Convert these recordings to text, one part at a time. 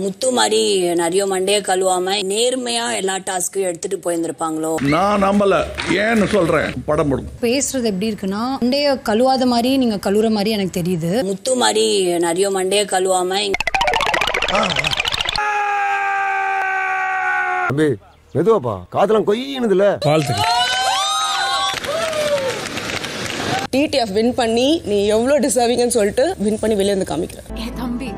முத்து மாதிரி நிறைய மண்டைய கழுவாம நேர்மையா எல்லா டாஸ்க்கும் எடுத்துட்டு போயிருந்திருப்பாங்களோ நான் நம்பல. ஏன்னு சொல்றேன். படம் போடும். பேசுறது எப்படி இருக்குன்னா மண்டைய கழுவாத மாதிரி நீங்க கழுவுற மாதிரி எனக்கு தெரியுது. முத்து மாதிரி நிறைய மண்டைய கழுவாம மெதுவாப்பா காதலாம் கொய்யினதுல TTF வின் பண்ணி நீ எவ்வளவு டிசர்விங்னு சொல்லிட்டு வின் பண்ணி வெளிய வந்து காமிக்கிற தம்பி.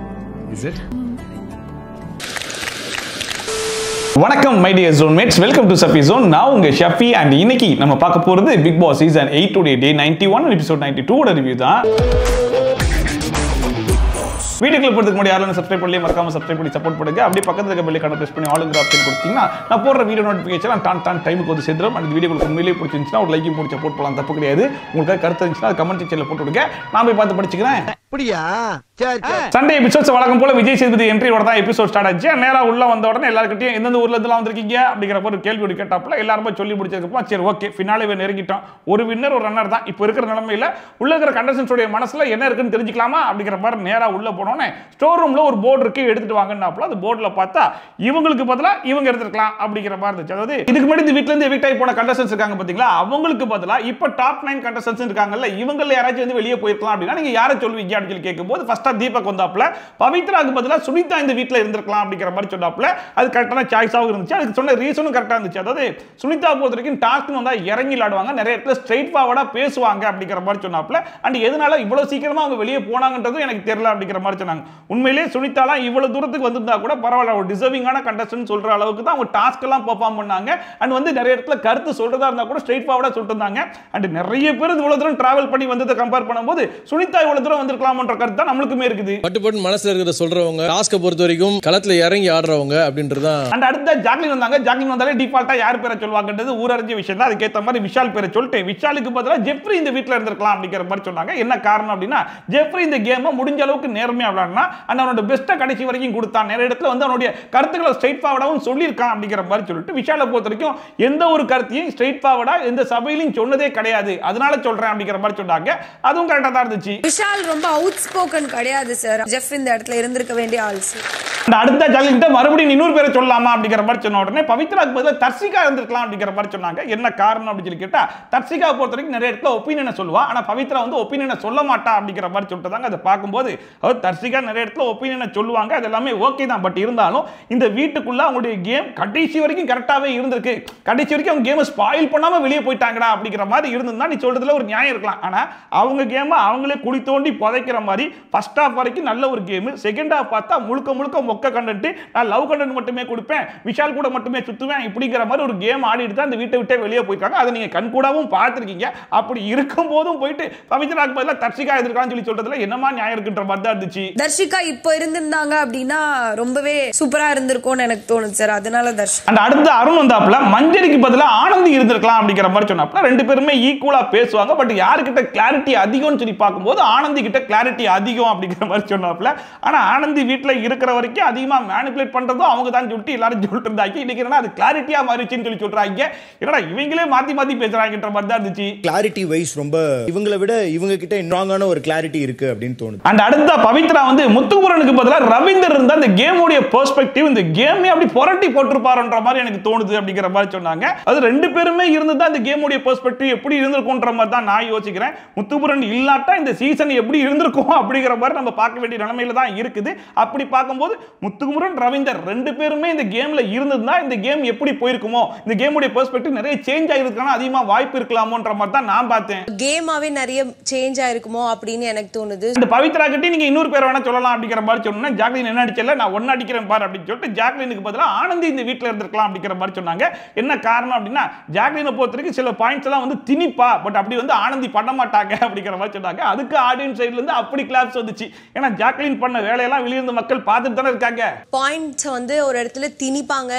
வணக்கம் my dear zone mates, welcome to Safi zone. நான் உங்க ஷஃபி அண்ட் இன்னைக்கு நம்ம பார்க்க போறது பிக் பாஸ் சீசன் 8 உடைய டே 91 எபிசோட் 92 ஓட ரிவ்யூ தான். வீடியோக்குள்ள போறதுக்கு முன்னாடி யாரும் சப்ஸ்கிரைப் பண்ணி மறக்காம சப்ஸ்கிரைப் பண்ணி சப்போர்ட் பண்ணுங்க. அப்படியே பக்கத்துல இருக்க பெல் ஐகானை பிரஸ் பண்ணி ஆளுங்கிற ஆப்ஷன் கொடுத்தீங்கன்னா நான் போடுற வீடியோ நோட்டிஃபிகேஷன் டான் டைமுக்கு வந்து சேர்ந்துடும். அந்த வீடியோ உங்களுக்கு உண்மையிலேயே பிடிச்சிருந்துச்சுன்னா ஒரு லைக்கும் போட்டு சப்போர்ட் பண்ணலாம், தப்பு கிடையாது. உங்களுக்கு கருத்து இருந்துச்சுன்னா அது கமெண்ட் செக்ஷன்ல போட்டு விடுங்க, நான் போய் பார்த்து படிச்சுக்கிறேன். சண்டே எபிசோட்ஸ் வழக்கம் போல விஜய் சேதுபதி என்ட்ரியோட தான் எபிசோட் ஸ்டார்ட் ஆச்சு. நேரா உள்ள வந்த உடனே எல்லாருக்கிட்டையும் எந்தெந்த ஊர்ல இருந்தெல்லாம் வந்திருக்கீங்க அப்படிங்கிற ஒரு கேள்வி கேட்டாப்புல எல்லாருமே சொல்லி முடிச்சதுக்கு சரி ஓகே ஃபினாலே நெருங்கிட்டோம். ஒரு வின்னர் ஒரு ரன்னர் தான். இப்போ இருக்கிற நிலைமையில உள்ள இருக்கிற கண்டஸ்டன்ஸோட மனசுல என்ன இருக்குன்னு தெரிஞ்சுக்கலாமா அப்படிங்கிற மாதிரி நேரா உள்ள போனோன்னே ஸ்டோர் ரூம்ல ஒரு போர்டு இருக்கு, எடுத்துட்டு வாங்கன்னாப்புல அந்த போர்டுல பார்த்தா இவங்களுக்கு பதிலா இவங்க எடுத்துக்கலாம் அப்படிங்கிற மாதிரி இருந்துச்சு. அதாவது இதுக்கு முன்னாடி இந்த வீட்ல இருந்து எவிக்ட் ஆகி போன கண்டஸ்டன்ஸ் இருக்காங்க பாத்தீங்களா, அவங்களுக்கு பதிலா இப்ப டாப் 9 கண்டஸ்டன்ஸ் இருக்காங்கல்ல, இவங்கள யாராச்சும் வந்து வெளியே போயிருக்கலாம் அப்படின்னா நீங்க யாரை சொல்லுவீங்க அப்படின்னு சொல்லி கேட்கும்போது ஃபர்ஸ்டா தீபக் வந்தாப்புல, பவித்ராக்கு பதிலா சுனிதா இந்த வீட்ல இருந்திருக்கலாம் அப்படிங்கிற மாதிரி சொன்னாப்புல. அது கரெக்டான சாய்ஸாவும் இருந்துச்சு. அதுக்கு சொன்ன ரீசனும் கரெக்டா இருந்துச்சு. அதாவது சுனிதா பொறுத்த வரைக்கும் டாஸ்க் வந்தா இறங்கி விளையாடுவாங்க, நிறைய இடத்துல ஸ்ட்ரைட் ஃபார்வர்டா பேசுவாங்க அப்படிங்கிற மாதிரி சொன்னாப்புல. அண்ட் எதனால இவ்வளவு சீக்கிரமா அவங்க வெளியே போனாங்கன்றது எனக்கு தெரியல அப்படிங்கிற மாதிரி சொன்னாங்க. உண்மையிலேயே சுனிதாலாம் இவ்வளவு தூரத்துக்கு வந்திருந்தா கூட பரவாயில்ல, ஒரு டிசர்விங்கான கண்டஸ்டன்ட் சொல்ற அளவுக்கு தான் அவங்க டாஸ்க் எல்லாம் பெர்ஃபார்ம் பண்ணாங்க. அண்ட் வந்து நிறைய இடத்துல கருத்து சொல்றதா இருந்தா கூட ஸ்ட்ரைட் ஃபார்வர்டா சொல்லிட்டு இருந்தாங்க. அண்ட் நிறைய பேர் இவ்வளவு தூரம் டிராவல் பண்ணி வந்ததை கம்பேர் பண்ணும்போது சுனிதா இவ்வளவு தூரம் வந்திருக்கலாம்ன்ற கருத்து தான் நம்மளுக்குமே இருக்குது. பட்டு மனசுல இருக்கிறத சொல்றவங்க, டாஸ்க பொறுத்த வரைக்கும் களத்துல இறங்கி ஆடுறவங்க அப்படின்றதான். அண்ட் அடுத்த ஜாக்லின் வந்தாங்க. ஜாக்லின் வந்தாலே டிஃபால்ட்டா யார் பேரை சொல்வாங்கன்றது ஊரறிஞ்ச விஷயம் தான். அதுக்கேற்ற மாதிரி விஷால் பேரை சொல்லிட்டு விஷாலுக்கு பதிலாக ஜெஃப்ரி இந்த வீட்டில் இருந்திருக்கலாம் அப்படிங்கிற மாதிரி சொன்னாங்க. என்ன காரணம் அப்படின்னா ஜெஃப்ரி இந்த கேமை முடிஞ்ச அளவுக்கு நேர்மையா விளையாடினா அண்ட் அவனோட பெஸ்ட்டை கடைசி வரைக்கும் கொடுத்தான். நிறைய இடத்துல வந்து அவனுடைய கருத்துக்களை ஸ்ட்ரைட் ஃபார்வர்டாகவும் சொல்லியிருக்கான் அப்படிங்கிற மாதிரி சொல்லிட்டு விஷாலை பொறுத்த வரைக்கும் எந்த ஒரு கருத்தையும் ஸ்ட்ரைட் ஃபார்வர்டா எந்த சபையிலும் சொன்னதே கிடையாது, அதனால சொல்றேன் அப்படிங்கிற மாதிரி சொன்னாங்க. அதுவும் கரெக்டா தான் இருந்துச்சு. விஷால் ரொம்ப அவுட் ஸ்போக்கன் கிடையாது சார். ஜெஃப் இந்த இடத்துல இருந்திருக்க வேண்டிய ஆள் சார். அடுத்த ஜாக்லின்ட்ட மறுபடியும் இன்னொரு பேரை சொல்லலாமா அப்படிங்கிற மாதிரி சொன்ன உடனே பவித்ராக்கு பதிலாக தர்சிகா இருந்திருக்கலாம் அப்படிங்கிற மாதிரி சொன்னாங்க. என்ன காரணம் அப்படின்னு சொல்லி கேட்டா தர்சிகா பொறுத்த வரைக்கும் நிறைய இடத்துல ஒப்பீனியனை சொல்லுவா, ஆனா பவித்ரா வந்து ஒப்பீனியனை சொல்ல மாட்டா அப்படிங்கிற மாதிரி சொல்லிட்டு அதை பார்க்கும்போது அவர் தர்சிகா நிறைய இடத்துல ஒப்பீனியனை சொல்லுவாங்க, அது எல்லாமே ஓகே தான். பட் இருந்தாலும் இந்த வீட்டுக்குள்ள அவங்களுடைய கேம் கடைசி வரைக்கும் கரெக்டாவே இருந்திருக்கு, கடைசி வரைக்கும் அவங்க கேமை ஸ்பாயில் பண்ணாம வெளியே போயிட்டாங்கடா அப்படிங்கிற மாதிரி இருந்திருந்தா நீ சொல்றதுல ஒரு நியாயம் இருக்கலாம். ஆனா அவங்க கேமை அவங்களே குழி தோண்டி புதைக்கிற மாதிரி ஃபர்ஸ்ட் ஹாஃப் வரைக்கும் நல்ல ஒரு கேம், செகண்ட் ஹாஃப் பார்த்தா முழுக்க மொக்க கண்டென்ட், நான் லவ் கண்டென்ட் மட்டுமே கொடுப்பேன், விஷால் கூட மட்டுமே சுத்துவேன் இப்படிங்கிற மாதிரி ஒரு கேம் ஆடிட்டு தான் இந்த வீட்டை விட்டே வெளியே போயிருக்காங்க. அதை நீங்க கண்கூடாவும் பார்த்திருக்கீங்க. அப்படி இருக்கும் போதும் போயிட்டு பவித்ராக்கு பதிலா தர்ஷிகா எதிர்க்கான்னு சொல்லி சொல்றதுல என்னமா நியாயம் இருக்குன்ற மாதிரி தான் இருந்துச்சு. தர்ஷிகா இப்போ இருந்திருந்தாங்க அப்படின்னா ரொம்பவே சூப்பரா இருந்திருக்கும்னு எனக்கு தோணுது சார். அதனால அண்ட் அடுத்து அருண் வந்தாப்புல மஞ்சரிக்கு பதிலா ஆனந்தி இருந்திருக்கலாம் அப்படிங்கிற மாதிரி சொன்னாப்புல. ரெண்டு பேருமே ஈக்குவலா பேசுவாங்க, பட் யாருக்கிட்ட கிளாரிட்டி அதிகம்னு சொல்லி பார்க்கும்போது ஆனந்தி கிட்ட கிளாரிட்டி அதிகம் அப்படிங்கிற மாதிரி சொன்னாப்புல. ஆனா ஆனந்தி வீட்டில் இருக்கிற வரைக்கும் அதிகமா மேனிபுலேட் பண்றதும் அவங்க தான் சொல்லிட்டு எல்லாரும் சொல்லிட்டு இருந்தாங்க. இன்னைக்கு என்ன அது கிளாரிட்டியா மாறிச்சுன்னு சொல்லி சொல்றாங்க. என்னடா இவங்களே மாத்தி பேசுறாங்கன்ற மாதிரி தான் இருந்துச்சு. கிளாரிட்டி வைஸ் ரொம்ப இவங்களை விட இவங்க கிட்ட ஸ்ட்ராங்கான ஒரு கிளாரிட்டி இருக்கு அப்படின்னு தோணுது. அண்ட் அடுத்த பவித்ரா வந்து முத்துக்குமரனுக்கு பதிலா ரவீந்தர் இருந்தா இந்த கேமோட பெர்ஸ்பெக்டிவ் இந்த கேமே அப்படி புரட்டி போட்டுருப்பாருன்ற மாதிரி எனக்கு தோணுது அப்படிங்கிற மாதிரி சொன்னாங்க. அது ரெண்டு பேருமே இருந்ததா இந்த கேமோட பெர்ஸ்பெக்டிவ் எப்படி இருந்திருக்கும்ன்ற மாதிரி தான் நான் யோசிக்கிறேன். முத்துக்குமரன் இல்லாட்டா இந்த சீசன் எப்படி இருந்திருக்கும் அப்படிங்கிற மாதிரி நம்ம பார்க்க வேண்டிய நிலைமையில தான் இருக்குது. அப்படி பார்க்கும்போது முத்துக்குமரன் ரவீந்தர் ரெண்டு பேருமே இந்த கேம்ல இருந்ததுன்னா இந்த கேம் எப்படி போயிருக்குமோ, இந்த கேமோட பெர்ஸ்பெக்டிவ் நிறைய சேஞ்ச் ஆயிருக்கான அதிகமா வாய்ப்பு இருக்கலாமோன்ற மாதிரி தான் நான் பார்த்தேன். கேமாவே நிறைய சேஞ்ச் ஆயிருக்குமோ அப்படின்னு எனக்கு தோணுது. இந்த பவித்ரா கிட்ட நீங்க இன்னொரு பேர் வேணா சொல்லலாம் அப்படிங்கிற மாதிரி சொன்னா ஜாக்லின் என்ன அடிச்சல நான் ஒன்னு அடிக்கிறேன் பாரு அப்படின்னு சொல்லிட்டு ஜாக்லினுக்கு பதிலா ஆனந்தி இந்த வீட்ல இருந்திருக்கலாம் அப்படிங்கிற மாதிரி சொன்னாங்க. என்ன காரணம் அப்படின்னா ஜாக்லினை பொறுத்தவரைக்கும் சில பாயிண்ட்ஸ் எல்லாம் வந்து திணிப்பா, பட் அப்படி வந்து ஆனந்தி பண்ண மாட்டாங்க அப்படிங்கிற மாதிரி சொன்னாங்க. அதுக்கு ஆடியன்ஸ் சைடுல இருந்து அப்படி கிளாப்ஸ் வந்துச்சு. ஏன்னா ஜாக்லின் பண்ண வேலையெல்லாம் வெளியிருந்து மக்கள் பார்த்துட்டு தானே இருக்காங்க. பாயிண்ட்ஸ் வந்து ஒரு இடத்துல திணிப்பாங்க.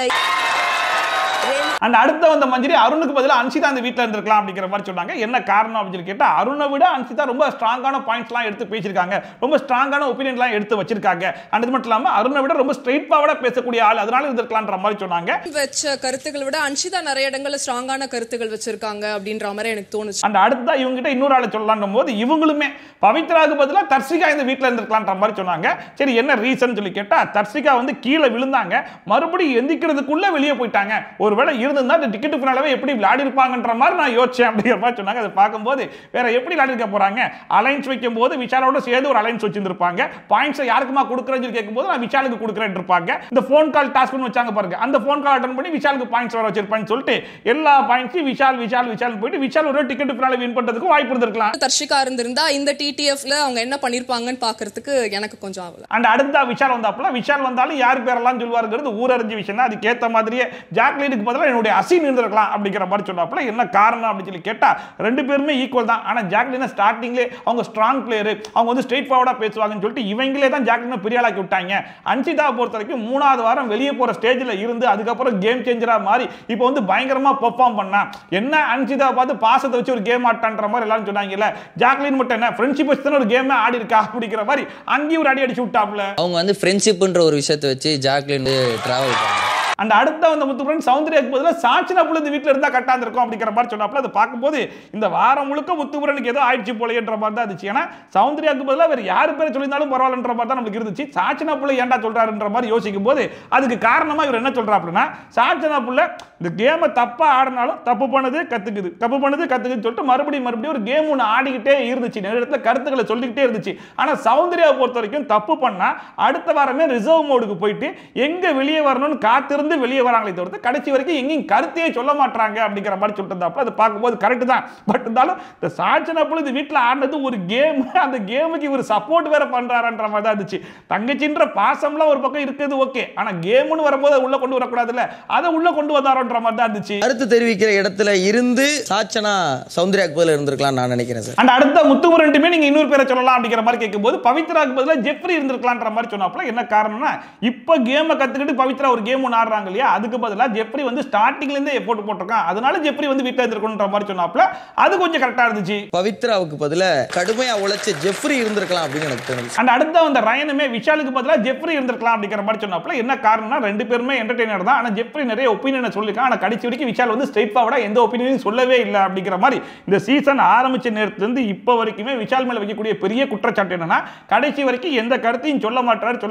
அண்ட் அடுத்த வந்த மஞ்சரி அருணுக்கு பதிலாக அன்சிதா அந்த வீட்டில் இருந்திருக்கலாம் அப்படிங்கிற மாதிரி சொன்னாங்க. என்ன காரணம் அப்படின்னு கேட்டா அருணை விட அன்சிதா ரொம்ப ஸ்ட்ராங்கான பாயிண்ட்ஸ்லாம் எடுத்து பேசியிருக்காங்க, ரொம்ப ஸ்ட்ராங்கான ஒப்பீனியன்லாம் எடுத்து வச்சிருக்காங்க. அண்ட் இது மட்டும் இல்லாமல் அருணை விட ரொம்ப ஸ்ட்ரெயிட் ஃபார்வர்டா பேசக்கூடிய ஆள், அதனால இருந்திருக்கலாம்ன்ற மாதிரி சொன்னாங்க. வச்ச கருத்துக்களை விட அன்சிதா நிறைய இடங்கள்ல ஸ்ட்ராங்கான கருத்துக்கள் வச்சிருக்காங்க அப்படின்ற மாதிரி எனக்கு தோணுச்சு. அண்ட் அடுத்தா இவங்க கிட்ட இன்னொரு ஆளை சொல்லலாம்னும் போது இவங்களுமே பவித்ராக்கு பதிலாக தர்ஷிகா இந்த வீட்டில் இருந்திருக்கலாம்ன்ற மாதிரி சொன்னாங்க. சரி என்ன ரீசன் சொல்லி கேட்டா தர்ஷிகா வந்து கீழே விழுந்தாங்க, மறுபடியும் எந்திக்கிறதுக்குள்ள வெளியே போயிட்டாங்க. ஒருவேளை இருந்தா இந்த டிக்கெட் பின்னாலவே எப்படி விளையாடி இருப்பாங்கன்ற மாதிரி நான் யோசிச்சேன் அப்படிங்கிற மாதிரி சொன்னாங்க. அதை பார்க்கும்போது வேற எப்படி விளையாடி இருக்க போறாங்க, அலைன்ஸ் வைக்கும் போது விஷாலோட சேர்ந்து ஒரு அலைன்ஸ் வச்சிருந்திருப்பாங்க. பாயிண்ட்ஸ் யாருக்குமா கொடுக்குறேன்னு கேட்கும்போது நான் விஷாலுக்கு கொடுக்குறேன் இருப்பாங்க. இந்த போன் கால் டாஸ்க் வச்சாங்க பாருங்க, அந்த போன் கால் அட்டன் பண்ணி விஷாலுக்கு பாயிண்ட்ஸ் வர வச்சிருப்பான்னு சொல்லிட்டு எல்லா பாயிண்ட்ஸையும் விஷால் விஷால் விஷால் போயிட்டு விஷால் ஒரு டிக்கெட் பின்னால வின் பண்றதுக்கு வாய்ப்பு இருந்திருக்கலாம். தர்ஷிகா இருந்திருந்தா இந்த டிடிஎஃப்ல அவங்க என்ன பண்ணிருப்பாங்கன்னு பாக்குறதுக்கு எனக்கு கொஞ்சம் ஆவல. அண்ட் அடுத்த விஷால் வந்தாப்புல விஷால் வந்தாலும் யார் பேரெல்லாம் சொல்வாருங்கிறது ஊரறிஞ்ச விஷயம் தான். அதுக்கு ஏத்த மாதிரியே ஜாக்லினுக்கு பதிலாக என்னுடைய அசின் இருந்திருக்கலாம் அப்படிங்கிற மாதிரி சொன்னாப்புல. என்ன காரணம் அப்படின்னு சொல்லி கேட்டா ரெண்டு பேருமே ஈக்குவல் தான். ஆனா ஜாக்லினா ஸ்டார்டிங்லே அவங்க ஸ்ட்ராங் பிளேயர், அவங்க வந்து ஸ்ட்ரெயிட் ஃபார்வர்டா பேசுவாங்கன்னு சொல்லிட்டு இவங்களே தான் ஜாக்லினை பெரிய ஆளாக்கி விட்டாங்க. அன்சிதா பொறுத்த வரைக்கும் 3வது வாரம் வெளியே போற ஸ்டேஜ்ல இருந்து அதுக்கப்புறம் கேம் சேஞ்சரா மாறி இப்போ வந்து பயங்கரமா பெர்ஃபார்ம் பண்ணா. என்ன அன்சிதா பார்த்து பாசத்தை வச்சு ஒரு கேம் ஆட்டான்ற மாதிரி எல்லாரும் சொன்னாங்கல்ல, ஜாக்லின் மட்டும் என்ன ஃப்ரெண்ட்ஷிப் வச்சு ஒரு கேம் ஆடி இருக்கா அப்படிங்கிற மாதிரி அங்கேயும் ஒரு அடி அடிச்சு விட்டாப்ல. அவங்க வந்து ஃப்ரெண்ட்ஷிப்ன்ற ஒரு விஷயத்தை வச்சு ஜாக்லின் டிராவல் பண்ணாங்க. அந்த அடுத்த வந்த முத்துப்புரன் சௌந்தர்யாக்கு பதிலாக சாட்சினா புள்ள இந்த வீட்டில் இருந்தால் கரெக்டாக இருந்திருக்கும் அப்படிங்கிற மாதிரி சொன்னாப்புல. அதை பார்க்கும்போது இந்த வாரம் முழுக்க முத்துப்புரனுக்கு ஏதோ ஆயிடுச்சு போலேன்ற மாதிரி தான் இருந்துச்சு. ஏன்னா சௌந்தர்யாக்கு பதிலாக வேறு யார் பேரை சொல்லியிருந்தாலும் பரவாயில்லன்ற மாதிரி தான் நம்மளுக்கு இருந்துச்சு. சாட்சினா புள்ள ஏன்டா சொல்றாருன்ற மாதிரி யோசிக்கும் போது அதுக்கு காரணமாக இவர் என்ன சொல்றாப்புலன்னா, சாட்சினா புள்ள இந்த கேமை தப்பாக ஆடினாலும் தப்பு பண்ணது கற்றுக்குது, தப்பு பண்ணது கற்றுக்குதுன்னு சொல்லிட்டு மறுபடியும் ஒரு கேம் ஒன்று ஆடிக்கிட்டே இருந்துச்சு, நிறைய இடத்துல கருத்துக்களை சொல்லிக்கிட்டே இருந்துச்சு. ஆனால் சௌந்தர்யாவை பொறுத்த வரைக்கும் தப்பு பண்ணால் அடுத்த வாரமே ரிசர்வ் மோடுக்கு போயிட்டு எங்கே வெளியே வரணும்னு காத்திருந்து வெளியே வராங்களே தவிர்த்து கடைசி வரைக்கும் எங்கேயும் கருத்தையே சொல்ல மாட்டாங்க அப்படிங்கிற மாதிரி சொல்லிட்டு அது பார்க்கும்போது கரெக்ட் தான். பட் இருந்தாலும் இந்த சாட்சினா புள்ள இந்த வீட்டில் ஆடினது ஒரு கேம், அந்த கேமுக்கு இவர் சப்போர்ட் வேற பண்றாருன்ற மாதிரி தான் இருந்துச்சு. தங்கச்சின்ற பாசம்லாம் ஒரு பக்கம் இருக்குது ஓகே, ஆனா கேம்னு வரும்போது உள்ள கொண்டு வரக்கூடாதுல்ல, அதை உள்ள கொண்டு வந்தாரோன்ற மாதிரி தான் இருந்துச்சு. கருத்து தெரிவிக்கிற இடத்துல இருந்து சாட்சனா சௌந்தர்யாக்கு பதிலா இருந்திருக்கலாம் நான் நினைக்கிறேன் சார். அண்ட் அடுத்த முத்துமுரண்டுமே நீங்க இன்னொரு பேரை சொல்லலாம் அப்படிங்கிற மாதிரி கேட்கும்போது பவித்ராக்கு பதிலாக ஜெஃப்ரி இருந்திருக்கலாம்ன்ற மாதிரி சொன்னாப்புல. என்ன காரணம்னா இப்ப கேமை கத்துக்கிட்டு பவித்ரா ஒரு கேம் ஒன்று ஆடுறாங்க இல்லையா, அதுக்கு பதிலாக ஜெஃப்ரி வந்து ஸ்டார்டிங்ல இருந்தே எஃபோர்ட் போட்டிருக்கான், அதனால ஜெஃப்ரி வந்து வீட்டில் இருந்திருக்கணும்ன்ற மாதிரி சொன்னாப்புல. அது கொஞ்சம் கரெக்டா இருந்துச்சு. பவித்ராவுக்கு பதிலா கடுமையா உழைச்ச ஜெஃப்ரி இருந்திருக்கலாம் அப்படின்னு எனக்கு தோணுச்சு. அண்ட் அடுத்த அந்த ரயனுமே விஷாலுக்கு பதிலாக ஜெஃப்ரி இருந்திருக்கலாம் அப்படிங்கிற மாதிரி சொன்னாப்புல. என்ன காரணம்னா ரெண்டு பேருமே என்டர்டெய்னர் தான், ஆனா ஜெஃப்ரி நிறைய ஒப்பீனியனை சொல்லிருக்கான், ஆனா கடைசி வரைக்கும் விஷால் வந்து ஸ்ட்ரெயிட் ஃபார்வர்டா எந்த ஒப்பீனியனும் சொல்லவே இல்லை அப்படிங்கிற மாதிரி. இந்த சீசன் ஆரம்பிச்ச நேரத்துல இருந்து இப்போ வரைக்குமே விஷால் மேல வைக்கக்கூடிய பெரிய குற்றச்சாட்டு என்னன்னா கடைசி வரைக்கும் எந்த கருத்தையும் சொல்ல மாட்டாருன்னு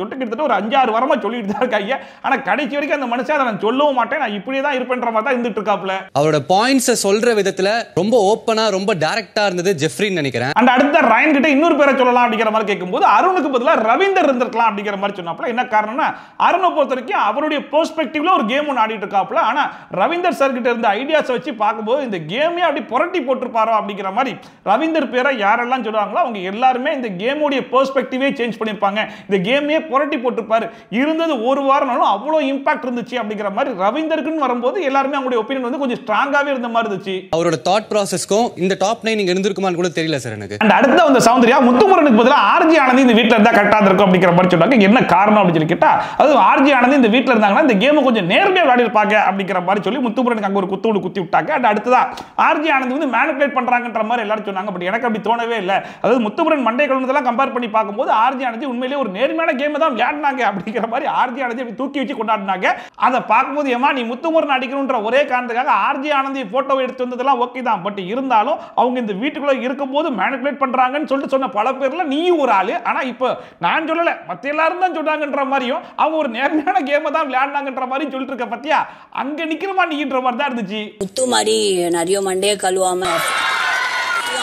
சொல்லிட்டு கிட்டத்தட்ட ஒரு 5-6 வாரமா சொல்லிட்டு தான் இருக்காங்க. ஆனா கடைசி வரைக்கும் அந்த மனுஷன் அதை நான் சொல்லவும் மாட்டேன், நான் இப்படியே தான் இருப்பேன்ற மாதிரி தான் இருந்துட்டு இருக்காப்ல. அவரோட பாயிண்ட்ஸை சொல்ற விதத்துல ரொம்ப ஓப்பனா ரொம்ப டைரக்டா இருந்தது ஜெஃப்ரின்னு நினைக்கிறேன். அண்ட் அடுத்த ரயன் கிட்ட இன்னொரு பேரை சொல்லலாம் அப்படிங்கிற மாதிரி கேட்கும்போது அருணுக்கு பதிலாக ரவீந்தர் இருந்திருக்கலாம் அப்படிங்கிற மாதிரி சொன்னாப்ல. என்ன காரணம்னா அருணை பொறுத்த வரைக்கும் அவருடைய பெர்ஸ்பெக்டிவ்ல ஒரு கேம் ஒன்று ஆடிட்டு இருக்காப்ல. ஆனா ரவீந்தர் சார் கிட்ட இருந்த ஐடியாஸ் வச்சு பார்க்கும்போது இந்த கேமே அப்படி புரட்டி போட்டிருப்பாரோ அப்படிங்கிற மாதிரி. ரவீந்தர் பேரை யாரெல்லாம் சொல்றாங்களோ அவங்க எல்லாருமே இந்த கேமோடைய பெர்ஸ்பெக்டிவே சேஞ்ச் பண்ணிருப்பாங்க, இந்த கேமே புரட்டி போட்டிருப்பாரு. இருந்தது ஒரு வாரம்னாலும் அவ்வளோ இம்பாக்ட் இருந்துச்சு அப்படிங்கிற மாதிரி ரவீந்தருக்குன்னு வரும்போது எல்லாருமே அவங்களுடைய ஒப்பீனியன் வந்து கொஞ்சம் ஸ்ட்ராங்காவே இருந்த மாதிரி இருந்துச்சு. அவரோட தாட் ப்ராசஸ்க்கும் இந்த டாப் 9 இங்க இருந்திருக்குமான்னு கூட தெரியல சார் எனக்கு. அண்ட் அடுத்த வந்து சௌந்தர்யா முத்துமுரனுக்கு பதிலாக ஆர்ஜி ஆனந்தி இந்த வீட்டில் இருந்தா கரெக்டா இருக்கும் அப்படிங்கிற மாதிரி சொன்னாங்க. என்ன காரணம் அப்படின்னு சொல்லி கேட்டா அது ஆர்ஜி ஆனந்தி இந்த வீட்டில் இருந்தாங்கன்னா இந்த கேமை கொஞ்சம் நேர்மையா விளையாடி இருப்பாங்க அப்படிங்கிற மாதிரி சொல்லி முத்துமுரனுக்கு அங்க ஒரு குத்தி விட்டாங்க. அண்ட் அடுத்ததா ஆர்ஜி ஆனந்தி வந்து மேனிபுலேட் பண்றாங்கன்ற மாதிரி எல்லாரும் சொன்னாங்க. பட் எனக்கு அப்படி தோணவே இல்லை. அதாவது முத்துமுரன் மண்டே கலந்ததெல்லாம் கம்பேர் பண்ணி பார்க்கும்போது ஆர்ஜி ஆனந்தி உண்மையிலேயே ஒரு நேர்மையான கேம் தான் விளையாடினாங்க அப்படிங்கிற மாதிரி ஆர்ஜி ஆனந்தி தூக்கி வச்சு கொண்டாடினாங்க. அதை பார்க்கும்போது ஏமா நீ முத்துமுரன் அடிக்கணும்ன்ற ஒரே காரணத்துக்காக ஆர்ஜி ஆனந்தி போட்டோ எடுத்து வந்ததெல்லாம் ஓகே தான். பட் இருந்தாலும் அவங்க இந்த வீட்டுக்குள்ள இருக்கும்போது மேனிபுலேட் பண்றாங்கன்னு சொல்லிட்டு சொன்ன பல பேர்ல நீயும் ஒரு ஆளு. ஆனா இப்போ நான் சொல்லல, மத்த எல்லாரும் தான் சொன்னாங்கன்ற மாதிரியும் அவங்க ஒரு நேர்மையான கேமை தான் விளையாடினாங்கன்ற மாதிரி சொல்லிட்டு இருக்க பத்தியா, அங்க நிக்கிறமா நீன்ற மாதிரி தான் இருந்துச்சு. முத்து மாதிரி நிறைய மண்டையை கழுவாம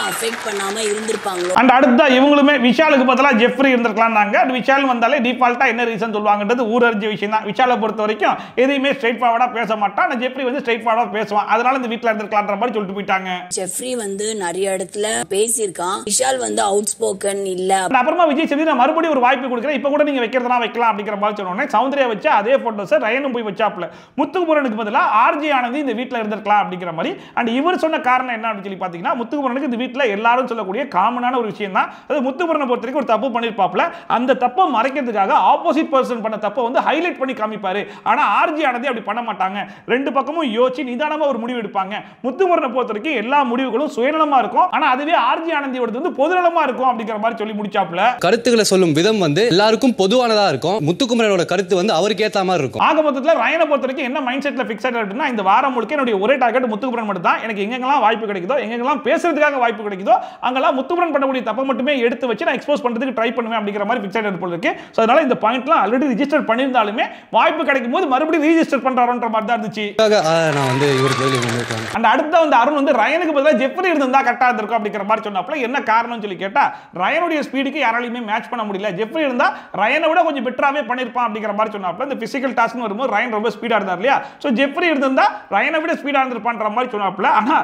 அஃபெக்ட் பண்ணாம இருந்திருப்பாங்களோ. அண்ட் அடுத்த இவங்களுமே விஷாலுக்கு பதிலாக ஜெஃப்ரி இருந்திருக்கலாம்னாங்க. அது விஷால் வந்தாலே டிஃபால்ட்டா என்ன ரீசன் சொல்லுவாங்கன்றது ஊரறிஞ்ச விஷயம் தான். விஷாலை பொறுத்த வரைக்கும் எதையுமே ஸ்ட்ரெயிட் ஃபார்வர்டா பேச மாட்டான், ஆனால் ஜெஃப்ரி வந்து ஸ்ட்ரெயிட் ஃபார்வர்டா பேசுவான், அதனால இந்த வீட்டில் இருந்திருக்கலாம்ன்ற மாதிரி சொல்லிட்டு போயிட்டாங்க. ஜெஃப்ரி வந்து நிறைய இடத்துல பேசியிருக்கான், விஷால் வந்து அவுட் ஸ்போக்கன் இல்ல. அப்புறமா விஜய் சேதுபதி நான் மறுபடியும் ஒரு வாய்ப்பு கொடுக்குறேன், இப்போ கூட நீங்க வைக்கிறதுனா வைக்கலாம் அப்படிங்கிற மாதிரி சொன்னோன்னே சௌந்தர்யா வச்சு அதே போட்டோஸ் ரயனும் போய் வச்சாப்ல. முத்துக்குமரனுக்கு பதிலாக ஆர்ஜி ஆனந்தி இந்த வீட்டில் இருந்திருக்கலாம் அப்படிங்கிற மாதிரி. அண்ட் இவர் சொன்ன காரணம் என்ன அப்படின்னு சொல்லி பார்த்தீங்கன்னா முத்துக்குமரனுக்கு இந்த வீட்டில் எல்லாரும் சொல்லக்கூடிய காமனான ஒரு விஷயம் தான். அது முத்துக்குமரனை பொறுத்த வரைக்கும் ஒரு தப்பு பண்ணிருப்பாப்ல, அந்த தப்பை மறைக்கிறதுக்காக ஆப்போசிட் பர்சன் பண்ண தப்பை வந்து ஹைலைட் பண்ணி காமிப்பாரு. ஆனா ஆர்ஜி ஆனந்தி அப்படி பண்ண மாட்டாங்க. ரெண்டு பக்கமும் யோசிச்சு நிதானமா ஒரு முடிவு எடுப்பாங்க. முத்துக்குமரனை பொறுத்த வரைக்கும் எல்லா முடிவுகளும் சுயநலமா இருக்கும். ஆனா அதுவே ஆர்ஜி ஆனந்தியோடது வந்து பொதுநலமா இருக்கும் அப்படிங்கிற மாதிரி சொல்லி முடிச்சாப்ல. கருத்துக்களை சொல்லும் விதம் வந்து எல்லாருக்கும் பொதுவானதா இருக்கும். முத்துக்குமரனோட கருத்து வந்து அவருக்கு ஏத்த மாதிரி இருக்கும். ஆக மொத்தத்துல ரயனை பொறுத்த வரைக்கும் என்ன மைண்ட் செட்ல ஃபிக்ஸ் ஆயிட்டு அப்படின்னா, இந்த வாரம் முழுக்க என்னுடைய ஒரே டார்கெட் முத்துக்குமரன் மட்டும் தான். எனக்கு எங்கெல்லாம் வாய்ப்பு கிடைக்குதோ, எங்கெல்லாம் பேசுறதுக்காக வாய்ப்பு கிடைக்குதோ, அங்கெல்லாம் முத்துக்குமரன் பண்ணக்கூடிய தப்பை மட்டுமே எடுத்து வச்சு நான் எக்ஸ்போஸ் பண்றதுக்கு ட்ரை பண்ணுவேன் அப்படிங்கிற மாதிரி ஃபிக்ஸ் ஆயிட்டு போல இருக்கு. சோ அதனால இந்த பாயிண்ட்லாம் ஆல்ரெடி ரெஜிஸ்டர் பண்ணியிருந்தாலுமே வாய்ப்பு கிடைக்கும் போது மறுபடியும் ரெஜிஸ்டர் பண்றாருன்ற மாதிரி தான் இருந்துச்சு. நான் வந்து இவருக்கு அந்த அடுத்த வந்து அருண் வந்து ரயனுக்கு பதிலா ஜெஃப்ரி இருந்தா கரெக்டா இருந்திருக்கும் அப்படிங்கிற மாதிரி சொன்னாப்ல. என்ன காரணம்னு சொல்லி கேட்டா, ரயனுடைய ஸ்பீடுக்கு யாராலையுமே மேட்ச் பண்ண முடியல. ஜெஃப்ரி இருந்தா ரயனை விட கொஞ்சம் பெட்டராவே பண்ணிருப்பான் அப்படிங்கிற மாதிரி சொன்னாப்ல. இந்த பிசிக்கல் டாஸ்க் வரும்போது ரயன் ரொம்ப ஸ்பீடா இருந்தார் இல்லையா, சோ ஜெஃப்ரி இருந்தா ரயனை விட ஸ்பீடா இருந்திருப்பான்ற மாதிரி சொன்னாப்ல. ஆனா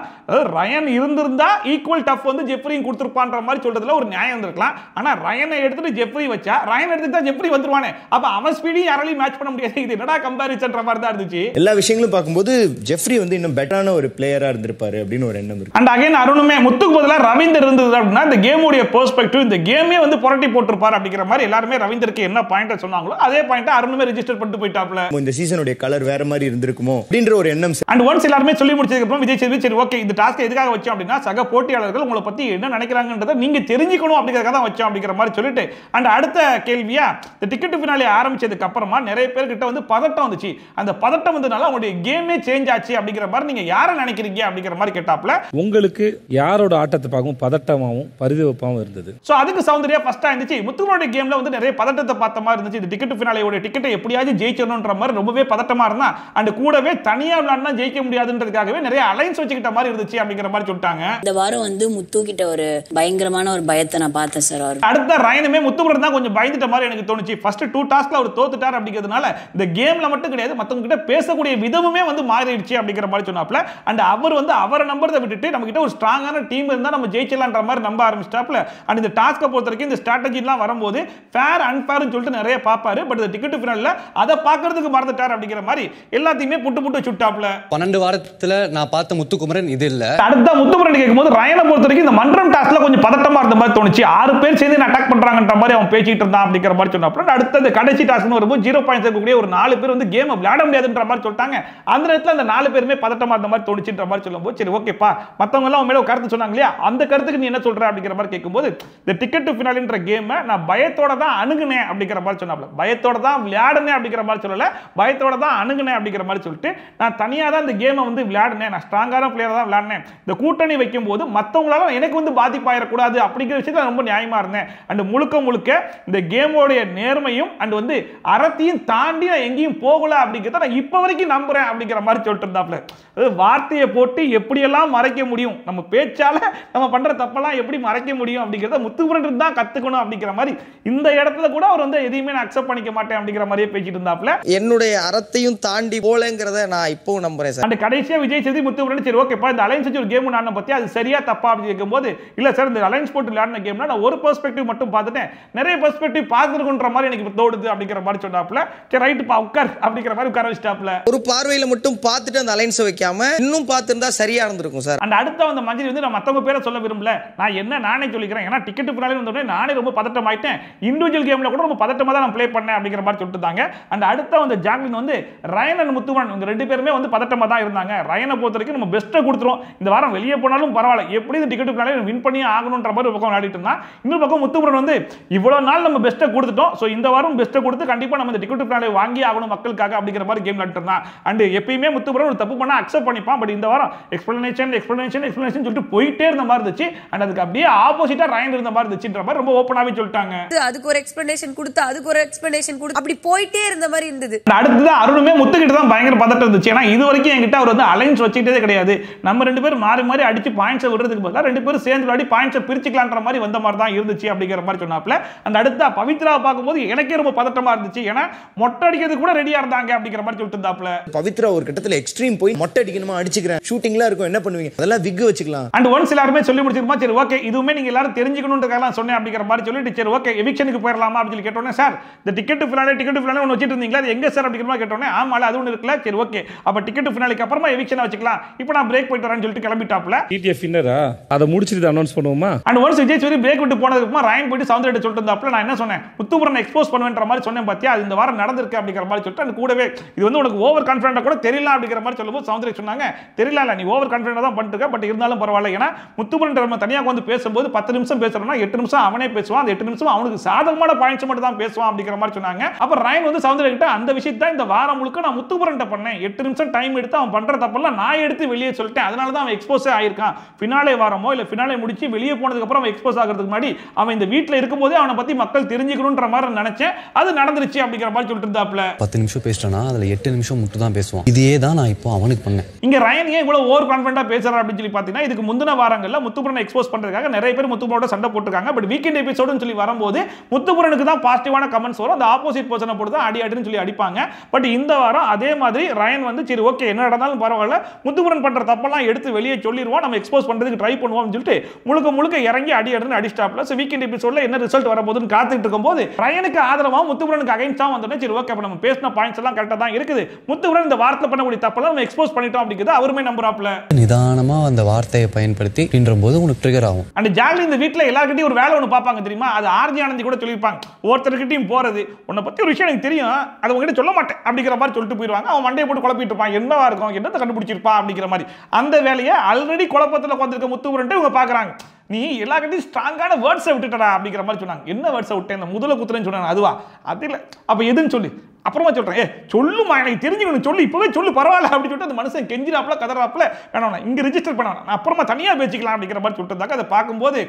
ரயன் இருந்திருந்தா ஈக்குவல் டஃப் வந்து ஜெஃப்ரியும் கொடுத்திருப்பான்ற மாதிரி சொல்றதுல ஒரு நியாயம் இருந்திருக்கலாம். ஆனா ரயனை எடுத்துட்டு ஜெஃப்ரி வச்சா, ரயன் எடுத்துட்டா ஜெஃப்ரி வந்துருவானே, அப்ப அவன் ஸ்பீடையும் யாராலையும் மேட்ச் பண்ண முடியாது. இது என்னடா கம்பேரிசன்ன்ற மாதிரி தான் இருந்துச்சு. எல்லா விஷயங்களும் பார்க்கும்போது ஜெஃப்ரி வந்து இன்னும் பெட்டரான ஒரு பிளேயரா இருந்திருப்பாரு அப்படின்னு ஒரு எண்ணம் இருக்கு. அண்ட் அகைன் அருணுமே முத்துக்கு பதிலா ரவீந்தர் இருந்தது அப்படின்னா இந்த கேமோட பெர்ஸ்பெக்டிவ், இந்த கேமே வந்து புரட்டி போட்டுருப்பாரு அப்படிங்கிற மாதிரி எல்லாருமே ரவீந்தருக்கு என்ன பாயிண்ட் சொன்னாங்களோ அதே பாயிண்ட் அருணுமே ரெஜிஸ்டர் பண்ணிட்டு போயிட்டாப்ல. இந்த சீசனுடைய கலர் வேற மாதிரி இருந்திருக்குமோ அப்படின்ற ஒரு எண்ணம். அண்ட் ஒன்ஸ் எல்லாருமே சொல்லி முடிச்சதுக்கு அப்புறம் விஜய் சேதுபதி சரி ஓகே இந்த டாஸ்க் எதுக்காக வச்சோம் அப்படின்னா, சக போட்டியாளர்கள் உங்களை பத்தி என்ன நினைக்கிறாங்கன்றதை நீங்க தெரிஞ்சுக்கணும் அப்படிங்கறதுக்காக தான் வச்சோம் அப்படிங்கிற மாதிரி சொல்லிட்டு, அண்ட் அடுத்த கேள்வியா இந்த டிக்கெட் ஃபினாலே ஆரம்பிச்சதுக்கு அப்புறமா நிறைய பேர் கிட்ட வந்து பதட்டம் வந்துச்சு. அந்த பதட்டம் வந்தனால உங்களுடைய கேமே சேஞ்ச் ஆச்சு அப்படிங்கிற மாதிரி நீங்க யாரை நினைக்கிறீங்க அப்படிங்கிற மாதிரி கேட்டாப்ல. உங்களுக்கு யாரோட ஆட்டத்தை பார்க்கும் பதட்டமாவும் பரிதவிப்பாவும் இருந்தது? சோ அதுக்கு சௌந்தர்யா ஃபர்ஸ்டா இருந்துச்சு. முத்துக்குமரனுடைய கேம்ல வந்து நிறைய பதட்டத்தை பார்த்த மாதிரி இருந்துச்சு. இந்த டிக்கெட் ஃபினாலேயோட டிக்கெட்டை எப்படியாவது ஜெயிச்சணும்ன்ற மாதிரி ரொம்பவே பதட்டமா இருந்தா, அண்ட் கூடவே தனியா விளையாடுனா ஜெயிக்க முடியாதுன்றதுக்காகவே நிறைய அலைன்ஸ் வச்சுக்கிட்ட மாதிரி இருந்துச்சு அப்படிங்கிற மாதிரி சொல்லிட்டாங்க. இந்த வாரம் வந்து முத்து கிட்ட ஒரு பயங்கரமான ஒரு பயத்தை நான் பார்த்தேன் சார். அடுத்த ரயனுமே முத்துக்குமரன் தான் கொஞ்சம் பயந்துட்ட மாதிரி எனக்கு தோணுச்சு. ஃபர்ஸ்ட் 2 டாஸ்க்ல அவர் தோத்துட்டார் அப்படிங்கிறதுனால இந்த கேம்ல மட்டும் கிடையாது மத்தவங்க கிட்ட பேசக்கூடிய விதமுமே வந்து மாறிடுச்சு அப்படிங்கிற மாதிரி சொன்னாப்ல. அண்ட் அவர் வந்து அவரை நம்பறதை விட்டுட்டு நம்ம கிட்ட ஒரு ஸ்ட்ராங்கான டீம் இருந்தா நம்ம ஜெயிச்சலாம்ன்ற மாதிரி நம்ப ஆரம்பிச்சிட்டாப்ல. அண்ட் இந்த டாஸ்கை பொறுத்த வரைக்கும் இந்த ஸ்ட்ராட்டஜி எல்லாம் வரும்போது ஃபேர் அன்ஃபேர்னு சொல்லிட்டு நிறைய பாப்பாரு. பட் இந்த டிக்கெட் ஃபினால்ல அதை பார்க்கிறதுக்கு மறந்துட்டார் அப்படிங்கிற மாதிரி எல்லாத்தையுமே புட்டு சுட்டாப்ல. 12 வாரத்துல நான் பார்த்த முத்துக்குமரன் இது இல்ல. அடுத்த முத்துக்குமரன் கேட்கும்போது ரயனை பொறுத்த வரைக்கும் இந்த மன்றம் டாஸ்க்ல கொஞ்சம் பதட்டமா இருந்த மாதிரி தோணுச்சு. 6 பேர் சேர்ந்து அட்டாக் பண்றாங்கன்ற மாதிரி அவன் பேசிட்டு இருந்தான் அப்படிங்கிற மாதிரி சொன்னாப்ல. அடுத்த இந்த கடைசி டாஸ்க்னு வரும்போது 0 பாயிண்ட்ஸ் இருக்கக்கூடிய ஒரு 4 பேர் வந்து கேம் விளையாட முடியாதுன்ற மாதிரி சொல்லிட்டாங்க. அந்த நேரத்துல அந்த 4 பேருமே பதட்டமா இருந்த மாதிரி தோணுச்சுன்ற மாதிரி சொல்லும்போது சரி ஓகேப்பா மத்தவங்க எல்லாம் மேல கருத்து சொன்னாங்க இல்லையா, அந்த கருத்துக்கு நீ என்ன சொல்ற அப்படிங்கிற மாதிரி கேட்கும்போது இந்த டிக்கெட் டு ஃபினாலேன்ற கேமை நான் பயத்தோட தான் அணுகுனேன் அப்படிங்கிற மாதிரி சொன்னாப்ல. பயத்தோட தான் விளையாடுனேன் அப்படிங்கிற மாதிரி சொல்லல, பயத்தோட தான் அணுகுனேன் அப்படிங்கிற மாதிரி சொல்லிட்டு நான் தனியா தான் இந்த கேமை வந்து விளையாடுனேன், நான் ஸ்ட்ராங்கான பிளேயரா தான் விளையாடுனேன். இந்த கூட்டணி வைக்கும் போது மத்தவங்களால எனக்கு வந்து பாதிப்பாயிடக்கூடாது அப்படிங்கிற விஷயத்துல ரொம்ப நியாயமா இருந்தேன். அண்ட் முழுக்க இந்த கேமோடைய நேர்மையும் அண்ட் வந்து அறத்தையும் தாண்டி நான் எங்கேயும் போகல அப்படிங்கிறத நான் இப்ப வரைக்கும் நம்புறேன் அப்படிங்கிற மாதிரி சொல்லிட்டு இருந்தாப்ல. வார்த்தையை போட்டு எப்படியெல்லாம் மறைக்க முடியும், நம்ம பேச்சால நம்ம பண்ற தப்பெல்லாம் எப்படி மறைக்க முடியும் அப்படிங்கிறத முத்துக்குமரன் தான் கத்துக்கணும் அப்படிங்கிற மாதிரி இந்த இடத்துல கூட அவர் வந்து எதையுமே நான் அக்செப்ட் பண்ணிக்க மாட்டேன் அப்படிங்கிற மாதிரியே பேசிட்டு இருந்தாப்ல. என்னுடைய அறத்தையும் தாண்டி போலங்கிறத நான் இப்போ நம்புறேன் சார். அந்த கடைசியா விஜய் சேதுபதி முத்துக்குமரன் சரி ஓகேப்பா இந்த அலைன்ஸ் வச்சு ஒரு கேம் விளையாடணும் பத்தி அது சரியா தப்பா அப்படி கேட்கும்போது இல்ல சார் இந்த அலைன்ஸ் போட்டு விளையாடின கேம்ல நான் ஒரு பெர்ஸ்பெக்டிவ் மட்டும் பார்த்துட்டேன், நிறைய பெர்ஸ்பெக்டிவ் பார்த்துருக்குன்ற மாதிரி எனக்கு தோடுது அப்படிங்கிற மாதிரி சொன்னாப்ல. சரி ரைட்டுப்பா உட்கார் அப்படிங்கிற மாதிரி உட்கார வச்சிட்டாப்ல. ஒரு பார்வையில மட்டும் பார்த்துட்டு அந்த அலைன்ஸ் வைக்காம இன்னும் பார்த்திருந்தா சரியா இருந்திருக்கும் சார். அந்த அடுத்த அந்த மஞ்சள் வந்து நான் மத்தவங்க பேரை சொல்ல விரும்பல, நான் என்ன நானே சொல்லிக்கிறேன். ஏன்னா டிக்கெட் ஃபினாலே வந்தோடனே நானே ரொம்ப பதட்டம் ஆயிட்டேன், இண்டிவிஜுவல் கேம்ல கூட ரொம்ப பதட்டமா தான் நான் ப்ளே பண்ணேன் அப்படிங்கிற மாதிரி சொல்லிட்டாங்க. அந்த அடுத்த அந்த ஜாக்லின் வந்து ரயன் அண்ட் முத்துக்குமரன் இவங்க 2 பேருமே வந்து பதட்டமா தான் இருந்தாங்க. ரயனை பொறுத்த வரைக்கும் நம்ம பெஸ்ட்டை கொடுத்துரும், இந்த வாரம் வெளியே போனாலும் பரவாயில்ல எப்படி இந்த டிக்கெட் ஃபினாலே வின் பண்ணியே ஆகணும்ன்ற மாதிரி ஒரு பக்கம் விளையாடிட்டு இருந்தான். இன்னொரு பக்கம் முத்துக்குமரன் வந்து இவ்வளவு நாள் நம்ம பெஸ்ட்டை கொடுத்துட்டோம், சோ இந்த வாரம் பெஸ்ட்டை கொடுத்து கண்டிப்பா நம்ம இந்த டிக்கெட் ஃபினாலே வாங்கி ஆகணும் மக்களுக்காக அப்படிங்கிற மாதிரி கேம் விளையாடிட்டு இருந்தான். அண்ட் எப்பயுமே முத்துக்குமரன் ஒரு தப்பு பண்ணா அக்செப்ட் பண்ணிப்பான். பட் இந்த வாரம் எக்ஸ்பிளனேஷன் சொல்லிட்டு போயிட்டே இருந்த மாதிரி இருந்துச்சு. அண்ட் அதுக்கு அப்படியே ஆப்போசிட்டா ரயன் இருந்த மாதிரி இருந்துச்சுன்ற மாதிரி ரொம்ப ஓப்பனாவே சொல்லிட்டாங்க. அதுக்கு ஒரு எக்ஸ்பிளனேஷன் கொடுத்து அதுக்கு ஒரு எக்ஸ்பிளனேஷன் கொடுத்து அப்படி போயிட்டே இருந்த மாதிரி இருந்தது. அடுத்தது அருணுமே முத்துக்கிட்ட தான் பயங்கர பதட்டம் இருந்துச்சு. ஏன்னா இது வரைக்கும் என்கிட்ட அவர் வந்து அலைன்ஸ் வச்சுக்கிட்டே கிடையாது, நம்ம 2 பேரும் மாறி மாறி அடிச்சு பாயிண்ட்ஸ் விடுறதுக்கு பதிலா 2 பேரும் சேர்ந்து விளையாடி பாயிண்ட்ஸ் பிரிச்சுக்கலான்ற மாதிரி வந்த மாதிரி தான் இருந்துச்சு அப்படிங்கிற மாதிரி சொன்னாப்ல. அந்த அடுத்த பவித்ரா பார்க்கும்போது எனக்கே ரொம்ப பதட்டமா இருந்துச்சு, ஏன்னா மொட்டை அடிக்கிறது கூட ரெடியா இருந்தாங்க அப்படிங்கிற மாதிரி சொல்லிட்டு இருந்தாப்ல. பவித்ரா ஒரு கட்டத்துல எக்ஸ்ட்ரீம் போய் மொட்டை அடிக்கணுமா அடிச்சுக்கிறேன் ஷூட்டிங்லாம் இருக்கும் என்ன பண்ணுவீங்க அதெல்லாம் விக் வச்சுக்கலாம். அண்ட் ஒன்ஸ் எல்லாருமே சொல்லி முடிச்சிருமா சரி ஓகே இதுவுமே நீங்க எல்லாரும் தெரிஞ்சுக்கணும்ன்றதுக்காக சொன்னேன் அப்படிங்கிற மாதிரி சொல்லிட்டு சரி ஓகே எவிக்ஷனுக்கு போயிடலாமா அப்படின்னு கேட்டோன்னே சார் இந்த டிக்கெட் ஃபினாலே ஒன்று வச்சுட்டு இருந்தீங்களா அது எங்க சார் அப்படிங்கிற மாதிரி கேட்டோன்னே ஆமால அது ஒன்று இருக்குல்ல சரி ஓகே அப்ப டிக்கெட் ஃபினாலேக்கு அப்புறமா எவிக்ஷனை வச்சுக்கலாம் இப்போ நான் பிரேக் போயிட்டு வரேன்னு சொல்லிட்டு கிளம்பிட்டாப்ல. டிடிஎஃப் வின்னரா அதை முடிச்சுட்டு அனௌன்ஸ் பண்ணுவோமா? And once Vijay Sethupathi break விட்டு போனதுக்கு அப்புறம் ராயன் போயிட்டு சௌந்தர்யா சொல்லிட்டு இருந்தாப்ல, நான் என்ன சொன்னேன், முத்துபுரன் எக்ஸ்போஸ் பண்ணுவேன்ற மாதிரி சொன்னேன் பாத்தியா, அது இந்த வாரம் நடந்திருக்கு அப்படிங்கிற மாதிரி சொல்லிட்டு அது கூடவே இது வந்து உனக்கு ஓவர் கான்ஃபிடென்ட்டா கூட தெரியல அப்படிங்கிற மாதிரி சொல்லும்போது சௌந்தர்யா சொன்னாங்க, தெரியல நீ ஓவர் கான்ஃபிடென்ட்டா தான் பண்ணிட்டு இருக்க, பட் இருந்தாலும் பரவாயில்ல. ஏன்னா முத்துபுரன் நம்ம தனியாக வந்து பேசும்போது 10 நிமிஷம் பேசுறோம்னா 8 நிமிஷம் அவனே பேசுவான், அந்த 8 நிமிஷம் அவனுக்கு சாதகமான பாயிண்ட்ஸ் மட்டும் தான் பேசுவான் அப்படிங்கிற மாதிரி சொன்னாங்க. அப்ப ராயன் வந்து சௌந்தர்யா கிட்ட அந்த விஷயத்தை இந்த வாரம் முழுக்க நான் முத்துபுரன் பண்ணேன், 8 நிமிஷம் டைம் எடுத்து அவன் பண்ற தப்பெல்லாம் நான் எடுத்து வெளியே சொல்லிட்டேன், அதனால தான் அவன் எக்ஸ்போஸே ஆயிருக்கான். ஃபினாலே வாரமோ இல்ல ஃபினாலே முடிச்சு வெளியே போனதுக்கு அப்புறம் அவன் எக்ஸ்போஸ் ஆகிறதுக்கு முன்னாடி அவன் இந்த வீட்ல இருக்கும்போதே அவனை பத்தி மக்கள் தெரிஞ்சுக்கணும்ன்ற மாதிரி நினைச்சேன், அது நடந்துருச்சு அப்படிங்கிற மாதிரி சொல்லிட்டு இருந்தாப்ல. 10 நிமிஷம் பேசிட்டேனா அதுல 8 நிமிஷம் மட்டும் தான் பேசுவான், இதே தான் நான் இப்போ அவனுக்கு பண்ணேன். இங்க ரயன் ஏன் இவ்வளவு ஓவர் கான்ஃபிடென்ட்டா பேசுறாரு அப்படின்னு சொல்லி பாத்தீங்கன்னா, இதுக்கு முந்தின வாரங்கள்ல முத்துபுரனை எக்ஸ்போஸ் பண்றதுக்காக நிறைய பேர் முத்துபுரனோட சண்டை போட்டுருக்காங்க. பட் வீக்கெண்ட் எபிசோடுன்னு சொல்லி வரும்போது முத்துபுரனுக்கு தான் பாசிட்டிவான கமெண்ட்ஸ் வரும், அந்த ஆப்போசிட் பர்சனை போட்டு தான் அடி அடின்னு சொல்லி அடிப்பாங்க. பட் இந்த வாரம் அதே மாதிரி ரயன் வந்து சரி ஓகே என்ன நடந்தாலும் பரவாயில்ல, முத்துபுரன் பண்ற தப்பெல்லாம் எடுத்து வெளியே சொல்லிடுவோம், நம்ம எக்ஸ்போஸ் பண்றதுக்கு ட்ரை பண்ணுவோம் சொல்லிட்டு முழுக்க முழுக்க இறங்கி அடி அடின்னு அடிஸ்டாப்ல. சோ வீக்கெண்ட் எபிசோட்ல என்ன ரிசல்ட் வரப்போகுதுன்னு காத்துட்டு இருக்கும்போது ரயனுக்கு ஆதரவா முத்துபுரனுக்கு அகைன்ஸ்டா வந்தோடனே சரி ஓகே அப்ப நம்ம பேசின பாயிண்ட்ஸ் எல்லாம் கரெக்டா தான் இருக்குது, முத்துபுரன் இந்த வார்த்தை பண்ணக்கூடிய தப்பெல்லாம் நம்ம எக்ஸ்போஸ் பண்ணிட்டோம் அப்படிங்கிறது அவருமே நம்புறாப்ல. நிதானமா அந்த வார்த்தையை பயன்படுத்தி அப்படின்றபோது உனக்கு ட்ரிகர் ஆகும். அந்த ஜாக்லின் இந்த வீட்ல எல்லார்கிட்டயும் ஒரு வேலை ஒன்று பார்ப்பாங்க தெரியுமா, அது ஆர்ஜி ஆனந்தி கூட சொல்லியிருப்பாங்க, ஒருத்தர்கிட்டையும் போறது உன்னை பத்தி ஒரு விஷயம் எனக்கு தெரியும் அதை உங்ககிட்ட சொல்ல மாட்டேன் அப்படிங்கிற மாதிரி சொல்லிட்டு போயிடுவாங்க. அவன் மண்டையை போட்டு குழப்பிட்டு இருப்பான், என்னவா இருக்கும் என்னத்தை கண்டுபிடிச்சிருப்பா அப்படிங்கிற மாதிரி. அந்த வேலையை ஆல்ரெடி குழப்பத்தில் உட்காந்துருக்க முத்துபுரன்ட்டு இவங்க பாக்குறாங்க, நீ எல்லார்கிட்டையும் ஸ்ட்ராங்கான வேர்ட்ஸை விட்டுட்டடா அப்படிங்கிற மாதிரி சொன்னாங்க. என்ன வேர்ட்ஸை விட்டேன், இந்த முதல குத்துறேன்னு சொன்னாங்க, அதுவா அது இல்லை, அப்ப எதுன்னு சொல்லி அப்புறமா சொல்றேன், சொல்லுமா எனக்கு தெரிஞ்சுக்கணும் சொல்லு, இப்பவே சொல்லு பரவாயில்ல அப்படின்னு சொல்லிட்டு அந்த மனுஷன் கெஞ்சிராப்ல கதறாப்ல, வேணாம் இங்க ரிஜிஸ்டர் பண்ண நான் அப்புறமா தனியா பேசிக்கலாம் அப்படிங்கிற மாதிரி சொல்லிட்டு அதை பார்க்கும்போது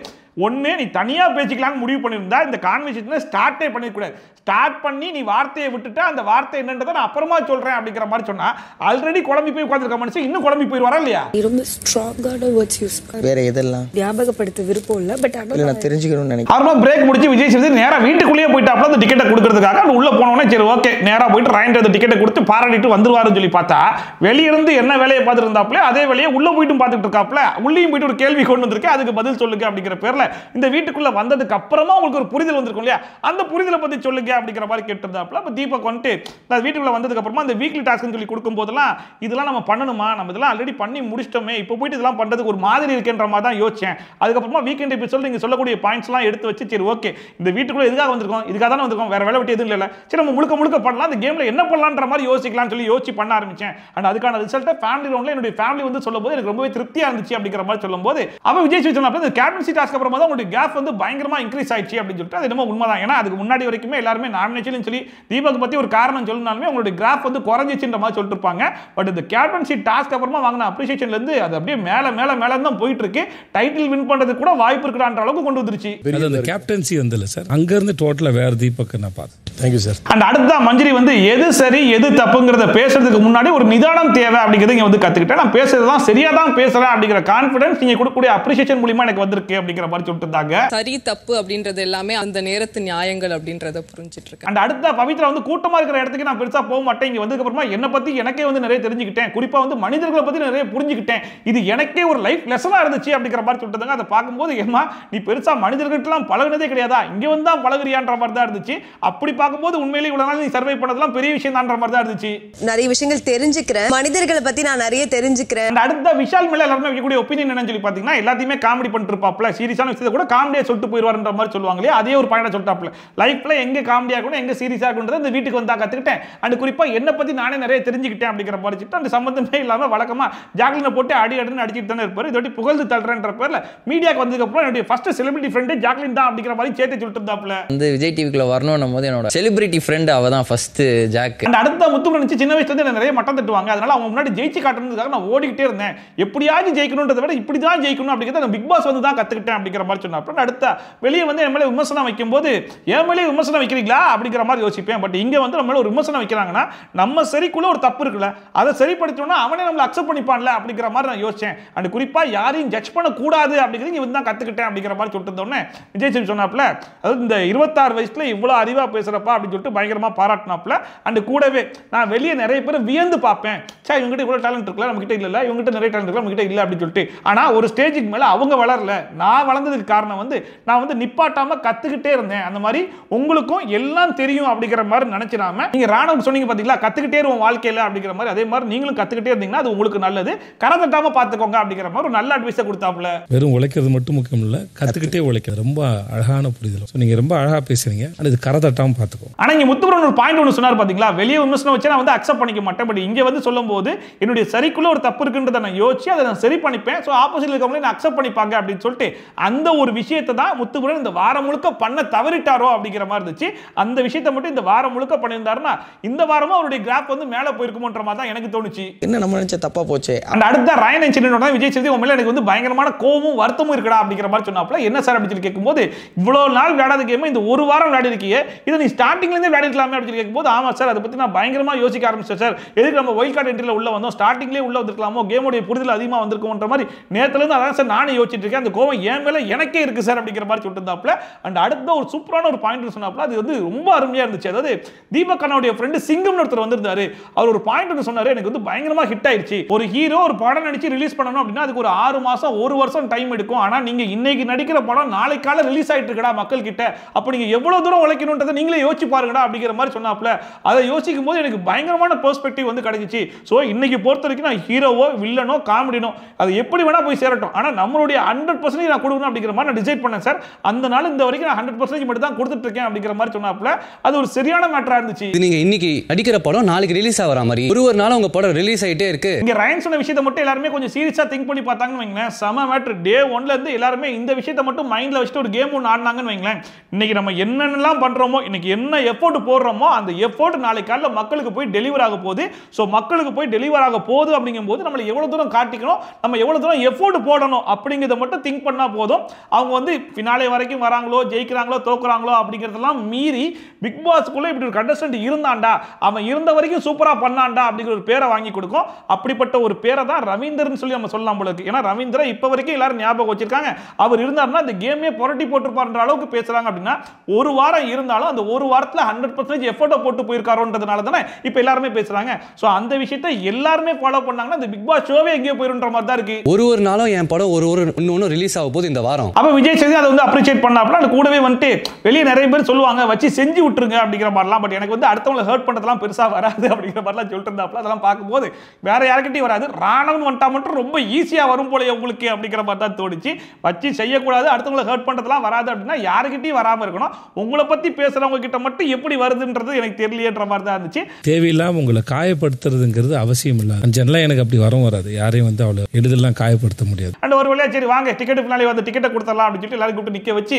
ஒண்ணே நீ தனியா பேசிக்கலாம்னு முடிவு பண்ணியிருந்தா இந்த கான்வர்சேஷனை ஸ்டார்ட்டே பண்ணிக்கூடாது. ஸ்டார்ட் பண்ணி நீ வார்த்தையை விட்டுட்டு அந்த வார்த்தை என்னன்றதை நான் அப்புறமா சொல்றேன் அப்படிங்கிற மாதிரி சொன்னா ஆல்ரெடி குழம்பி போய் உட்கார்ந்திருக்க மனுஷன் இன்னும் குழம்பி போயிடுவாரா இல்லையா? ரொம்ப ஸ்ட்ராங்கான வேர்ட்ஸ் யூஸ் வேற எதெல்லாம் ஞாபகப்படுத்த விருப்பம் இல்ல, பட் நான் தெரிஞ்சுக்கணும்னு நினைக்கிறேன். அப்புறம் பிரேக் முடிச்சு விஜய் சேதுபதி நேரா வீட்டுக்குள்ளேயே போயிட்டாப்ல அந்த டிக்கெட்டை கொடுக்கறதுக்காக. உள்ள போனோடனே சரி ஓகே நேரா போயிட்டு ராயன் அந்த டிக்கெட்டை கொடுத்து பாராட்டிட்டு வந்துருவாருன்னு சொல்லி பார்த்தா வெளியிருந்து என்ன வேலையை பார்த்துட்டு இருந்தாப்ல அதே வேலையை உள்ள போயிட்டு பார்த்துட்டு இருக்காப்ல. உள்ளேயும் போயிட்டு ஒரு கேள்வி கொண்டு வந்திருக்கு, அதுக்கு பதில் சொல்லுங்க அப்படிங்கிற பேர்ல இந்த வீட்டுக்குள்ள வந்ததுக்கு அப்புறமா உங்களுக்கு ஒரு புரிதல் வந்திருக்கும் இல்லையா, அந்த புரிதலை பத்தி சொல்லுங்க அப்படிங்கிற மாதிரி கேட்டிருந்தாப்ல. அப்ப தீபக் வந்துட்டு நான் வீட்டுக்குள்ள வந்ததுக்கு அப்புறமா இந்த வீக்லி டாஸ்க்னு சொல்லி கொடுக்கும் போதெல்லாம் இதெல்லாம் நம்ம பண்ணணுமா, நம்ம இதெல்லாம் ஆல்ரெடி பண்ணி முடிச்சிட்டோமே, இப்போ போயிட்டு இதெல்லாம் பண்றதுக்கு ஒரு மாதிரி இருக்குன்ற மாதிரி தான் யோசிச்சேன். அதுக்கப்புறமா வீக்கெண்ட் எபிசோட் நீங்க சொல்லக்கூடிய பாயிண்ட்ஸ் எல்லாம் எடுத்து வச்சு சரி ஓகே இந்த வீட்டுக்குள்ள எதுக்காக வந்திருக்கோம், இதுக்காக தானே வந்திருக்கோம், வேற வேலை விட்டு எதுவும் இல்லை, சரி நம்ம முழுக்க முழுக்க பண்ணலாம், இந்த கேம்ல என்ன பண்ணலாம்ன்ற மாதிரி யோசிக்கலாம்னு சொல்லி யோசிச்சு பண்ண ஆரம்பிச்சேன். அண்ட் அதுக்கான ரிசல்ட்டை ஃபேமிலி ரவுண்ட்ல என்னுடைய ஃபேமிலி வந்து சொல்லும்போது எனக்கு ரொம்பவே திருப்தியா இருந்துச்சு அப்படிங்கிற மாதிரி சொல்லும்போது அவ விஜய் சேதுபதி சொன்னாப்ல இந்த கேப்டன்சி டாஸ்க் அப்புறமா தான் உங்களுடைய கேப் வந்து பயங்கரமா இன்க்ரீஸ் ஆயிடுச்சு அப்படின்னு சொல்லிட்டு அது என்னமோ உண்மைதான். ஏன்னா அதுக்கு முன்னாடி வரைக்குமே எல்லாருமே நாமினேஷன் சொல்லி தீபக் பத்தி ஒரு காரணம் சொல்லினாலுமே உங்களுடைய கிராஃப் வந்து குறைஞ்சிச்சுன்ற மாதிரி சொல்லிட்டு இருப்பாங்க. பட் இந்த கேப்டன்சி டாஸ்க் அப்புறமா வாங்கின அப்ரிசியேஷன்ல இருந்து அது அப்படியே மேல மேல மேல தான் போயிட்டு இருக்கு. டைட்டில் வின் பண்றதுக்கு கூட வாய்ப்பு இருக்குன்ற அளவுக்கு கொண்டு வந்துருச்சு. அந்த கேப்டன்சி வந்தல சார், அங்க இருந்து டோட்டலா வேற தீபக் நான் பார்த்தேன். Thank you sir. அண்ட் அடுத்த மஞ்சரி வந்து எது சரி எது தப்புங்கிறத பேசுறதுக்கு முன்னாடி ஒரு நிதானம் தேவை அப்படிங்கிறத இங்க வந்து கத்துக்கிட்டேன். நான் பேசுறதுதான் சரியா தான் பேசுறேன் அப்படிங்கிற கான்ஃபிடன்ஸ் நீங்க கொடுக்கக்கூடிய அப்ரிசியேஷன் மூலமா எனக்கு வந்திருக்கு அப்படிங்கிற மாதிரி சொல்லிட்டு இருந்தாங்க. சரி தப்பு அப்படின்றது எல்லாமே அந்த நேரத்து நியாயங்கள் அப்படின்றத புரிஞ்சிட்டு இருக்கேன். அண்ட் அடுத்த பவித்ரா வந்து கூட்டமா இருக்கிற இடத்துக்கு நான் பெருசா போக மாட்டேன், இங்க வந்ததுக்கு அப்புறமா என்ன பத்தி எனக்கே வந்து நிறைய தெரிஞ்சுக்கிட்டேன், குறிப்பா வந்து மனிதர்களை பத்தி நிறைய புரிஞ்சுக்கிட்டேன், இது எனக்கே ஒரு லைஃப் லெசனா இருந்துச்சு அப்படிங்கிற மாதிரி சொல்லிட்டு இருந்தாங்க. அதை பார்க்கும்போது ஏமா நீ பெருசா மனிதர்கள்ட்டலாம் பழகுனதே கிடையாதா, இங்க வந்து தான் பழகுறியான்ற மாதிரி தான் இருந்துச்சு. அப்படி பார்க்கும்போது உண்மையிலேயே இவ்வளவு நாள் நீ சர்வை பண்ணதெல்லாம் பெரிய விஷயம் தான்ற மாதிரி தான் இருந்துச்சு. நிறைய விஷயங்கள் தெரிஞ்சுக்கிறேன், மனிதர்களை பத்தி நான் நிறைய தெரிஞ்சுக்கிறேன். அடுத்த விஷால் மேல எல்லாருமே வைக்கக்கூடிய ஒப்பீனியன் என்னன்னு சொல்லி பாத்தீங்கன்னா எல்லாத்தையுமே காமெடி பண்ணிட்டு இருப்பாப்ல, சீரியஸான விஷயத்தை கூட காமெடியா சொல்லிட்டு போயிடுவார்ன்ற மாதிரி சொல்லுவாங்களே, அதே ஒரு பாயிண்டா சொல்லிட்டாப்ல. லைஃப்ல எங்க காமெடியா இருக்கணும் எங்க சீரியஸா இருக்கணும்ன்றத இந்த வீட்டுக்கு வந்தா கத்துக்கிட்டேன். அண்ட் குறிப்பா என்ன பத்தி நானே நிறைய தெரிஞ்சுக்கிட்டேன் அப்படிங்கிற மாதிரி சொல்லிட்டு அந்த சம்பந்தமே இல்லாம வழக்கமா ஜாக்லினை போட்டு அடி அடின்னு அடிச்சிட்டு தானே இருப்பாரு. இதோட புகழ்ந்து தள்ளுறன்ற பேர்ல மீடியாக்கு வந்ததுக்கு அப்புறம் என்னுடைய ஃபர்ஸ்ட் செலிபிரிட்டி ஃப்ரெண்ட் ஜாக்லின் தான் அப்படிங்கிற மாதிரி சேர்த்து சொல்லிட்டு இருந்தாப்ல. வந்து விஜய் டிவிக்குள்ள வரணும் போது என்னோட செலிபிரிட்டி ஃப்ரெண்ட் அவ தான் ஃபர்ஸ்ட் ஜாக். அண்ட் அடுத்த முத்துபுரன் நினைச்சு சின்ன வயசுல இருந்து நிறைய மட்டம் தட்டுவாங்க, அதனால அவங்க முன்னாடி ஜெயிச்சு காட்டுறதுக்காக நான் ஓடிக்கிட்டே இருந்தேன், எப்படியாவது ஜெயிக்கணும்ன்றதை விட இப்படி தான் ஜெயிக்கணும் அப்படிங்கிறத பிக் பாஸ் வந்து தான் கத்துக்கிட்டேன் அப்படிங்கிற மாதிரி சொன்னார். அடுத்த வெளியே வந்து என் மேலே விமர்சனம் வைக்கும் போது என் மேலே விமர்சனம் வைக்கிறீங்களா அப்படிங்கிற மாதிரி யோசிப்பேன். பட் இங்க வந்து நம்ம மேல ஒரு விமர்சனம் வைக்கிறாங்கன்னா நம்ம சரிக்குள்ள ஒரு தப்பு இருக்குல்ல, அதை சரிப்படுத்தணும்னா அவனே நம்மளை அக்செப்ட் பண்ணிப்பான்ல அப்படிங்கிற மாதிரி நான் யோசிச்சேன். அண்ட் குறிப்பா யாரையும் ஜட்ஜ் பண்ண கூடாது அப்படிங்கிறது இங்க தான் கத்துக்கிட்டேன் அப்படிங்கிற மாதிரி சொல்லிட்டு இருந்தோன்னே விஜய் சேதுபதி சொன்னாப்ல, அதாவது இந்த 26 வயசுல இவ்வளவு அறிவா பேசுற சூப்பர்ப்பா அப்படின்னு சொல்லிட்டு பயங்கரமா பாராட்டினாப்ல. அண்ட் கூடவே நான் வெளியே நிறைய பேர் வியந்து பார்ப்பேன், சார் இவங்ககிட்ட இவ்வளவு டேலண்ட் இருக்குல்ல, நம்ம கிட்ட இல்ல, இவங்ககிட்ட நிறைய டேலண்ட் இருக்குல்ல, நம்ம கிட்ட இல்ல அப்படின்னு சொல்லிட்டு. ஆனா ஒரு ஸ்டேஜுக்கு மேல அவங்க வளரல. நான் வளர்ந்ததுக்கு காரணம் வந்து நான் வந்து நிப்பாட்டாம கத்துக்கிட்டே இருந்தேன். அந்த மாதிரி உங்களுக்கும் எல்லாம் தெரியும் அப்படிங்கிற மாதிரி நினைச்சிடாம, நீங்க ராணுவம் சொன்னீங்க பாத்தீங்களா, கத்துக்கிட்டே இருவோம் வாழ்க்கையில அப்படிங்கிற மாதிரி, அதே மாதிரி நீங்களும் கத்துக்கிட்டே இருந்தீங்கன்னா அது உங்களுக்கு நல்லது. கரை தட்டாம பாத்துக்கோங்க அப்படிங்கிற மாதிரி ஒரு நல்ல அட்வைஸை கொடுத்தாப்ல. வெறும் உழைக்கிறது மட்டும் முக்கியம் இல்ல, கத்துக்கிட்டே உழைக்கிறது ரொம்ப அழகான புரிதல். நீங்க ரொம்ப அழகா பேசுறீங்க, அது கரை தட்டாம பாத்துக்கோ. ஆனா இங்க முத்துபுரன் ஒரு பாயிண்ட் ஒன்று சொன்னார் பாத்தீங்களா, வெளியே விமர்சனம் வச்சு நான் வந்து அக்செப்ட் பண்ணிக்க மாட்டேன், பட் இங்க வந்து சொல்லும் போது என்னுடைய சரிக்குள்ள ஒரு தப்பு இருக்குன்றதை நான் யோசிச்சு அதை நான் சரி பண்ணிப்பேன். ஸோ ஆப்போசிட்ல இருக்கவங்களே நான் அக்செப்ட் பண்ணிப்பாங்க அப்படின்னு சொல்லிட்டு அந்த ஒரு விஷயத்தை தான் முத்துபுரன் இந்த வாரம் முழுக்க பண்ண தவறிட்டாரோ அப்படிங்கிற மாதிரி இருந்துச்சு. அந்த விஷயத்தை மட்டும் இந்த வாரம் முழுக்க பண்ணியிருந்தாருன்னா இந்த வாரமும் அவருடைய கிராஃப் வந்து மேல போயிருக்குமோன்ற மாதிரி தான் எனக்கு தோணுச்சு. என்ன நம்ம நினைச்ச தப்பா போச்சு. அந்த அடுத்த ரயன் இன்சிடென்ட் விஜய் சேதுபதி உண்மையில எனக்கு வந்து பயங்கரமான கோவமும் வருத்தமும் இருக்கடா அப்படிங்கிற மாதிரி சொன்னாப்ல. என்ன சார் அப்படின்னு கேட்கும்போது, இவ்வளவு நாள் விளையாடாத கேம் இந்த ஒரு வாரம் விளையாடி இருக்கீங்க, இதை நீ ஸ்டார்டிங்ல இருந்தே விளையாடி இருக்கலாமே அப்படின்னு கேட்கும்போது, ஆமா சார் அதை பத்தி நான் பயங்கரமா யோசிக்க ஆரம்பிச்சேன் சார். எதுக்கு நம்ம வைல்ட் கார்டு என்ட்ரில உள்ள வந்தோம், ஸ்டார்டிங்லேயே உள்ள வந்திருக்கலாமோ, கேமோடைய புரிதல் அதிகமாக வந்திருக்கும்ன்ற மாதிரி நேத்துல இருந்து அதான் சார் நானே யோசிச்சுட்டு இருக்கேன். அந்த கோவம் என் மேல எனக்கே இருக்கு சார் அப்படிங்கிற மாதிரி சொல்லிருந்தாப்ல. அண்ட் அடுத்த ஒரு சூப்பரான ஒரு பாயிண்ட் சொன்னாப்ல, அது வந்து ரொம்ப அருமையா இருந்துச்சு. அதாவது தீபக் அண்ணாவுடைய ஃப்ரெண்ட் சிங்கம் ஒருத்தர் வந்திருந்தாரு, அவர் ஒரு பாயிண்ட் சொன்னாரு, எனக்கு வந்து பயங்கரமா ஹிட் ஆயிருச்சு. ஒரு ஹீரோ ஒரு படம் நடிச்சு ரிலீஸ் பண்ணணும் அப்படின்னா அதுக்கு ஒரு 6 மாசம் 1 வருஷம் டைம் எடுக்கும். ஆனா நீங்க இன்னைக்கு நடிக்கிற படம் நாளை கால ரிலீஸ் ஆயிட்டு இருக்கடா மக்கள் கிட்ட, அப்ப நீங்க எவ்வளவு தூரம் உழைக்கணும்ன்றதை நீங்களே யோசிச்சு பாருங்கடா அப்படிங்கிற மாதிரி சொன்னாப்ல. அதை யோசிக்கும் போது எனக்கு பயங்கரமான பெர்ஸ்பெக்டிவ் வந்து கிடைச்சிச்சு. சோ இன்னைக்கு பொறுத்த வரைக்கும் நான் ஹீரோவோ வில்லனோ காமெடினோ அது எப்படி வேணா போய் சேரட்டும், ஆனா நம்மளுடைய 100% நான் கொடுக்கணும் அப்படிங்கிற மாதிரி நான் டிசைட் பண்ணேன் சார். அந்த நாள் இந்த வரைக்கும் நான் 100% மட்டும் தான் கொடுத்துட்டு இருக்கேன் அப்படிங்கிற மாதிரி சொன்னாப்ல. அது ஒரு சரியான மேட்டரா இருந்துச்சு. நீங்க இன்னைக்கு நடிக்கிற படம் நாளைக்கு ரிலீஸ் ஆகிற மாதிரி ஒரு நாள் உங்க படம் ரிலீஸ் ஆயிட்டே இருக்கு. இங்க ரயன் சொன்ன விஷயத்தை மட்டும் எல்லாருமே கொஞ்சம் சீரியஸா திங்க் பண்ணி பார்த்தாங்கன்னு வைங்களேன், செம மேட்டர். டே 1ல இருந்து எல்லாருமே இந்த விஷயத்தை மட்டும் மைண்ட்ல வச்சுட்டு ஒரு கேம் ஒன்று ஆடினாங்கன்னு வைங்களேன், இன்னைக்கு நம்ம என்னென்னலாம் பண்றோமோ, இன்னைக்கு என்ன எஃபோர்ட் போடுறோமோ அந்த எஃபோர்ட் நாளைக்கு காலைல மக்களுக்கு போய் டெலிவர் ஆக போகுது. ஸோ மக்களுக்கு போய் டெலிவர் ஆக போகுது அப்படிங்கும்போது நம்மளை எவ்வளவு தூரம் காட்டிக்கணும், நம்ம எவ்வளவு தூரம் எஃபோர்ட் போடணும் அப்படிங்கிறத மட்டும் திங்க் பண்ணா போதும். அவங்க வந்து ஃபினாலே வரைக்கும் வராங்களோ ஜெயிக்கிறாங்களோ தோக்குறாங்களோ அப்படிங்கிறதெல்லாம் மீறி பிக் பாஸ்க்குள்ள இப்படி ஒரு கண்டஸ்டன்ட் இருந்தாண்டா, அவன் இருந்த வரைக்கும் சூப்பரா பண்ணாண்டா அப்படிங்கிற ஒரு பேரை வாங்கி கொடுக்கும். அப்படிப்பட்ட ஒரு பேரை தான் ரவீந்தர்னு சொல்லி நம்ம சொல்லலாம் போல இருக்கு. ஏன்னா ரவீந்திரன் இப்ப வரைக்கும் எல்லாரும் ஞாபகம் வச்சிருக்காங்க. அவர் இருந்தாருன்னா இந்த கேமே புரட்டி போட்டுருப்பாருன்ற அளவுக்கு பேசுறாங்க. அப்படின்னா ஒரு வாரம் இருந்தாலும் அந்த ஒரு வாரத்துல 100% எஃபோர்ட் போட்டு போயிருக்காரோன்றதுனால தானே இப்ப எல்லாருமே பேசுறாங்க. சோ அந்த விஷயத்தை எல்லாருமே ஃபாலோ பண்ணாங்கன்னா இந்த பிக் பாஸ் ஷோவே எங்கேயோ போயிருன்ற மாதிரி தான் இருக்கு. ஒரு நாளும் என் படம் இன்னொன்னு ரிலீஸ் ஆக போகுது இந்த வாரம். அப்ப விஜய் சேதுபதி அதை வந்து அப்ரிஷியேட் பண்ணாப்ல. அது கூடவே வந்துட்டு வெளியே நிறைய பேர் சொல்லுவாங்க வச்சு செஞ்சு விட்டுருங்க அப்படிங்கிற மாதிரிலாம். பட் எனக்கு வந்து அடுத்தவங்களை ஹர்ட் பண்றதெல்லாம் பெருசா வராது அப்படிங்கிற மாதிரிலாம் சொல்லிட்டு இருந்தாப்ல. அதெல்லாம் பார்க்கும்போது வேற யாருக்கிட்டையும் வராது, ராணவன் வந்துட்டா மட்டும் ரொம்ப ஈஸியா வரும் போல உங்களுக்கு அப்படிங்கிற மாதிரி தான் தோணுச்சு. வச்சு செய்யக்கூடாது, அடுத்தவங்களை ஹர்ட் பண்றதெல்லாம் வராது அப்படின்னா யாருக்கிட்டையும் வராம இருக்கணும். உங்களை பத்தி பேசுறவங்க கிட்ட மட்டும் எப்படி வருதுன்றது எனக்கு தெரியலையேன்ற மாதிரி தான் இருந்துச்சு. தேவையில்லாம உங்களை காயப்படுத்துறதுங்கிறது அவசியம் இல்லை. ஜெனரலா எனக்கு அப்படி வரும் வராது, யாரையும் வந்து அவ்வளவு எளிதெல்லாம் காயப்படுத்த முடியாது. அண்ட் ஒரு வழியா சரி வாங்க டிக்கெட் பின்னாலே வந்து டிக்கெட்டை கொடுத்துடலாம் அப்படின்னு சொல்லிட்டு எல்லாரும் கூப்பிட்டு நிக்க வச்சு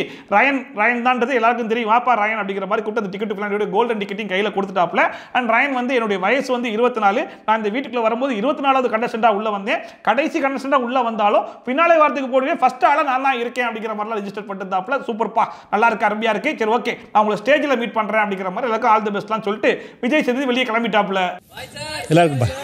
ரயன் தான்றது எல்லாருக்கும் தெரியும், வாப்பா ரயன் அப்படிங்கிற மாதிரி கூப்பிட்டு அந்த டிக்கெட் பின்னாடி கோல்டன் டிக்கெட்டிங் கையில கொடுத்துட்டாப்ல. அண்ட் ரயன் வந்து என்னுடைய வயசு வந்து 24, நான் இந்த வீட்டுக்குள்ள வரும்போது 24வது கண்டஸ்டண்டா உள்ள வந்தேன். கடைசி கண்டஸ்டண்டா உள்ள வந்தாலும் பின்னாலே வாரத்துக்கு போடுவேன் ஃபர்ஸ்ட் ஆளா நான் தான் இருக்கேன் அப்படிங்கிற மாதிரிலாம் ரெஜிஸ்டர் பண்ணிட்டாப்ல. சூப்பர்ப்பா, நல்லா இருக்கு, அருமையா இருக்கு, சரி ஓகே நான் உங்களை ஸ்டேஜ்ல மீட் பண்றேன் அப்படிங்கிற மாதிரி எல்லாருக்கும் ஆல் தி பெஸ்ட்லாம் சொல்லிட்டு விஜய் சேதுபதி வெளியே கிளம்பிட்டாப்ல. எல்லாருக்கும்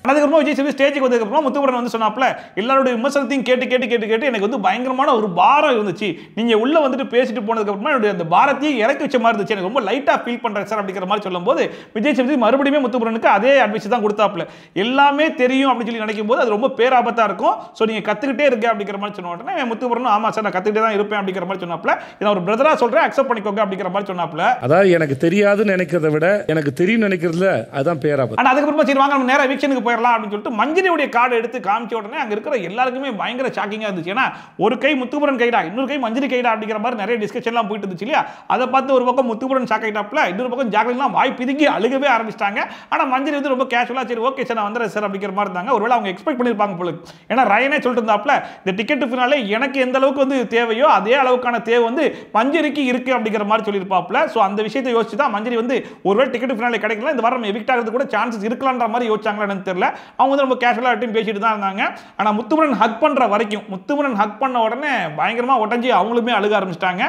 அதுக்கப்புறம் விஜய் சேதுபதி ஸ்டேஜுக்கு வந்ததுக்கப்புறம் முத்துபுரன் வந்து சொன்னாப்ல, எல்லாருடைய விமர்சனத்தையும் கேட்டு எனக்கு வந்து பயங்கரமான ஒரு பாரம் இருந்துச்சு. நீங்க உள்ள வந்துட்டு பேசிட்டு போனதுக்கு அப்புறமா என்னுடைய அந்த பாரத்தையும் இறக்கி வச்ச மாதிரி இருந்துச்சு, எனக்கு ரொம்ப லைட்டா ஃபீல் பண்றேன் சார் அப்படிங்கிற மாதிரி சொல்லும்போது விஜய் சேதுபதி மறுபடியும் முத்துபுரனுக்கு அதே அட்வைஸ் தான் கொடுத்தாப்ல. எல்லாமே தெரியும் அப்படின்னு சொல்லி நினைக்கும் போது அது ரொம்ப பேராபத்தா இருக்கும். ஸோ நீங்க கத்துக்கிட்டே இருக்க அப்படிங்கிற மாதிரி சொன்ன உடனே முத்துபுரனும் ஆமா சார் நான் கத்துக்கிட்டே தான் இருப்பேன் அப்படிங்கிற மாதிரி சொன்னாப்ல. இதை ஒரு பிரதரா சொல்றேன், அக்செப்ட் பண்ணிக்கோங்க அப்படிங்கிற மாதிரி சொன்னாப்ல. அதாவது எனக்கு தெரியாதுன்னு நினைக்கிறத விட எனக்கு தெரியும் நினைக்கிறதுல அதுதான் பேராபத்து. ஆனா அதுக்கப்புறமா சரி வாங்க நம்ம நேரா வீக்ஷனுக்கு போயிடலாம் அப்படின்னு சொல்லிட்டு மஞ்சரியுடைய கார்டு எடுத்து காமிச்ச உடனே அங்க இருக்கிற எல்லாருக்குமே பயங்கர ஷாக்கிங்கா இருந்துச்சு. ஏன்னா ஒரு கை முத்துபுரன் கைடா, இன்னொரு கை மஞ்சரி கைடா அப்படிங்கிற மாதிரி நிறைய டிஸ்கஷன்லாம் போயிட்டு இருந்துச்சு இல்லையா. அதை பார்த்து ஒரு பக்கம் முத்துபுரன் ஷாக் ஆயிட்டாப்ல, இன்னொரு பக்கம் ஜாக்லின்லாம் வாய் பிதுங்கி அழுகவே ஆரம்பிச்சிட்டாங்க. ஆனா மஞ்சரி வந்து ரொம்ப கேஷுவலா சரி ஓகே சார் நான் வந்துடுறேன் சார் அப்படிங்கிற மாதிரி இருந்தாங்க. ஒருவேளை அவங்க எக்ஸ்பெக்ட் பண்ணிருப்பாங்க போல. ஏன்னா ரயனே சொல்லிட்டு இருந்தாப்ல, இந்த டிக்கெட் ஃபினாலே எனக்கு எந்த அளவுக்கு வந்து தேவையோ அதே அளவுக்கான தேவை வந்து மஞ்சரிக்கு இருக்கு அப்படிங்கிற மாதிரி சொல்லியிருப்பாப்ல. ஸோ அந்த விஷயத்தை யோசிச்சு தான் மஞ்சரி வந்து ஒருவேளை டிக்கெட் ஃபினாலே கிடைக்கல இந்த வாரம் எவிக்ட் ஆகிறது கூட சான்சஸ் இருக்கலான்ற மாதிரி யோசிச்சாங்களா எனக்கு தெரியல. அவங்க வந்து ரொம்ப கேஷுவலா பேசிட்டு தான் இருந்தாங்க. ஆனா முத்துபுரன் ஹக் பண்ற வரைக்கும், முத்துபுரன் ஹக் பண்ண உடனே பயங்கரமா உடஞ்சி அவங்களுமே அழுக ஆரம்பிச்சிட்டாங்க.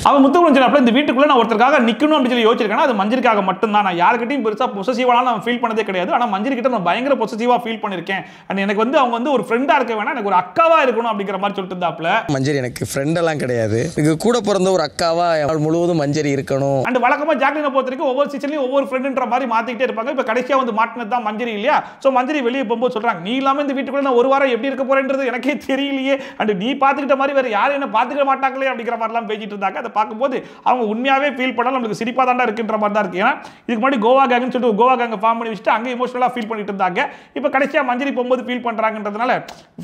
அவன் முத்துக்குமரன் சொன்னாப்ல இந்த வீட்டுக்குள்ள நான் ஒருத்தருக்காக நிக்கணும் அப்படின்னு சொல்லி யோசிச்சிருக்கேன். அது மஞ்சரிக்காக மட்டும் தான். நான் யார்கிட்டயும் பெருசா பொசசிவாலாம் நான் ஃபீல் பண்ணதே கிடையாது. ஆனா மஞ்சரி கிட்ட நான் பயங்கர பொசசிவா ஃபீல் பண்ணிருக்கேன். அண்ட் எனக்கு வந்து அவங்க வந்து ஒரு ஃப்ரெண்டா இருக்க வேணா, எனக்கு ஒரு அக்காவா இருக்கணும் அப்படிங்கிற மாதிரி சொல்லிட்டு இருந்தாப்ல. மஞ்சரி எனக்கு ஃப்ரெண்ட் எல்லாம் கிடையாது, எனக்கு கூட பிறந்த ஒரு அக்காவா முழுவதும் மஞ்சரி இருக்கணும். அண்ட் வழக்கமா ஜாக்லினை பொறுத்த வரைக்கும் ஒவ்வொரு சீசன்லயும் ஒவ்வொரு ஃப்ரெண்ட்ன்ற மாதிரி மாத்திக்கிட்டே இருப்பாங்க. இப்ப கடைசியா வந்து மாட்டினது தான் மஞ்சரி இல்லையா? சோ மஞ்சரி வெளியே போகும்போது சொல்றாங்க, நீ இல்லாம இந்த வீட்டுக்குள்ள நான் ஒரு வாரம் எப்படி இருக்க போறேன்றது எனக்கே தெரியலையே. அண்ட் நீ பாத்துக்கிட்ட மாதிரி வேற யாரும் என்ன பாத்துக்க மாட்டாங்களே அப்படிங்கிற மாதிரிலாம் பேசிட்டு இருந்தாங்க. அதை பார்க்கும்போது அவங்க உண்மையாவே ஃபீல் பண்ணாலும் நம்மளுக்கு சிரிப்பா தாண்டா இருக்குன்ற மாதிரி தான் இருக்கு. ஏன்னா இதுக்கு முன்னாடி கோவா கேங்னு சொல்லிட்டு கோவா கேங்க ஃபார்ம் பண்ணி வச்சுட்டு அங்கே எமோஷனலா ஃபீல் பண்ணிட்டு இருந்தாங்க. இப்போ கடைசியா மஞ்சரி போகும்போது ஃபீல் பண்றாங்கன்றதுனால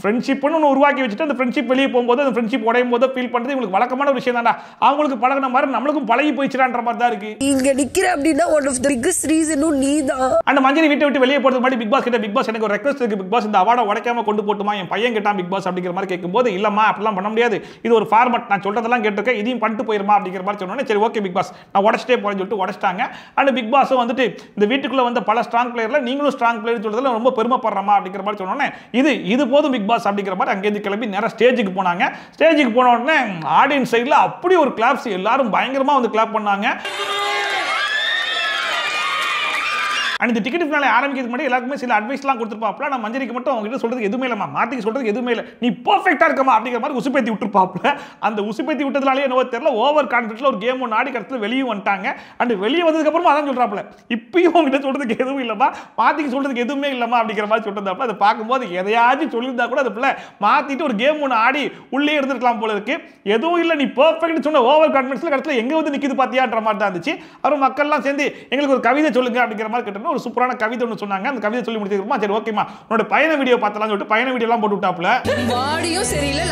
ஃப்ரெண்ட்ஷிப்னு ஒன்று உருவாக்கி வச்சுட்டு அந்த ஃப்ரெண்ட்ஷிப் வெளியே போகும்போது அந்த ஃப்ரெண்ட்ஷிப் உடையும் போது ஃபீல் பண்றது இவங்களுக்கு வழக்கமான ஒரு விஷயம் தான்டா. அவங்களுக்கு பழகின மாதிரி நம்மளுக்கும் பழகி போயிடுச்சுன்ற மாதிரி தான் இருக்கு. இங்க நிக்கிற அப்படின்னா ஒன் ஆஃப் தி பிகெஸ்ட் ரீசனும் நீதான். அந்த மஞ்சரி வீட்டை விட்டு வெளியே போறதுக்கு முன்னாடி பிக் பாஸ் கிட்ட, பிக் பாஸ் எனக்கு ஒரு ரெக்வெஸ்ட் இருக்கு, பிக் பாஸ் இந்த அவார்டை உடைக்காம கொண்டு போட்டுமா, என் பையன் கேட்டான் பிக் பாஸ் அப்படிங்கிற மாதிரி கேட்கும்போது, இல்லம்மா அப்படிலாம் பண்ண முடியாது, இது ஒரு ஃபார்மட், நான் சொல்றதெல்லாம் கேட்டிருக்கேன், இதையும் பண்ணிட்டு போயிருமா அப்படிங்கிற மாதிரி சொன்னோன்னே சரி ஓகே பிக் பாஸ் நான் உடச்சிட்டே போறேன்னு சொல்லிட்டு உடச்சிட்டாங்க. அண்ட் பிக் பாஸும் வந்துட்டு இந்த வீட்டுக்குள்ள வந்த பல ஸ்ட்ராங் பிளேயர்ல நீங்களும் ஸ்ட்ராங் பிளேயர் சொல்றதுல ரொம்ப பெருமைப்படுறமா அப்படிங்கிற மாதிரி சொன்னோன்னே இது போதும் பிக் பாஸ் அப்படிங்கிற மாதிரி அங்கேருந்து கிளம்பி நேரா ஸ்டேஜுக்கு போனாங்க. ஸ்டேஜுக்கு போன உடனே ஆடியன்ஸ் சைடில் அப்படி ஒரு கிளாப்ஸ், எல்லாரும் பயங்கரமா வந்து கிளாப் பண்ணாங்க. இந்த டிக்கெட் ஃபினாலே ஆரம்பிக்கிறதுக்கு முன்னாடி எல்லாருக்குமே சில அட்வைஸ்லாம் கொடுத்துருப்பாப்ல. நான் மஞ்சரிக்கு மட்டும் அவங்க கிட்ட சொல்றதுக்கு எதுவுமே இல்லைம்மா, மாத்திக்கு சொல்றதுக்கு எதுவுமே இல்லை, நீ பர்ஃபெக்டா இருக்கமா அப்படிங்கிற மாதிரி உசுப்பேத்தி விட்டுருப்பாப்ல. அந்த உசுப்பேத்தி விட்டதுனாலே என்னவோ தெரியல, ஓவர் கான்ஃபிடன்ஸ்ல ஒரு கேம் ஒன்று ஆடி கடத்துல வெளியே வந்துட்டாங்க. அண்ட் வெளியே வந்ததுக்கு அப்புறமா அதான் சொல்றாப்ல, இப்பயும் உங்ககிட்ட சொல்றதுக்கு எதுவும் இல்லைம்மா, மாத்திக்கு சொல்றதுக்கு எதுவுமே இல்லைம்மா அப்படிங்கிற மாதிரி சொல்லிருந்தாப்ல. அதை பார்க்கும்போது எதையாச்சும் சொல்லியிருந்தா கூட அது பிள்ளை மாத்திட்டு ஒரு கேம் ஒன்று ஆடி உள்ளே இருந்திருக்கலாம் போல இருக்கு. எதுவும் இல்லை, நீ பர்ஃபெக்ட் சொன்ன ஓவர் கான்ஃபிடன்ஸ்ல கடத்துல எங்க வந்து நிக்குது பாத்தியான்ற மாதிரி தான் இருந்துச்சு. அப்புறம் மக்கள்லாம் சேர்ந்து எங்களுக்கு ஒரு கவிதை சொல்லுங்க அப்படிங்கிற மாதிரி கேட்டோம். ஒரு சூப்பரான கவிதை ஒன்று சொன்னாங்க. அந்த கவிதை சொல்லி முடிச்சதுக்கு சரி ஓகேமா உன்னோட பயண வீடியோ பார்த்தலாம் சொல்லிட்டு பயண வீடியோ எல்லாம் போட்டு விட்டாப்ல. வாடியும் சரியில்லை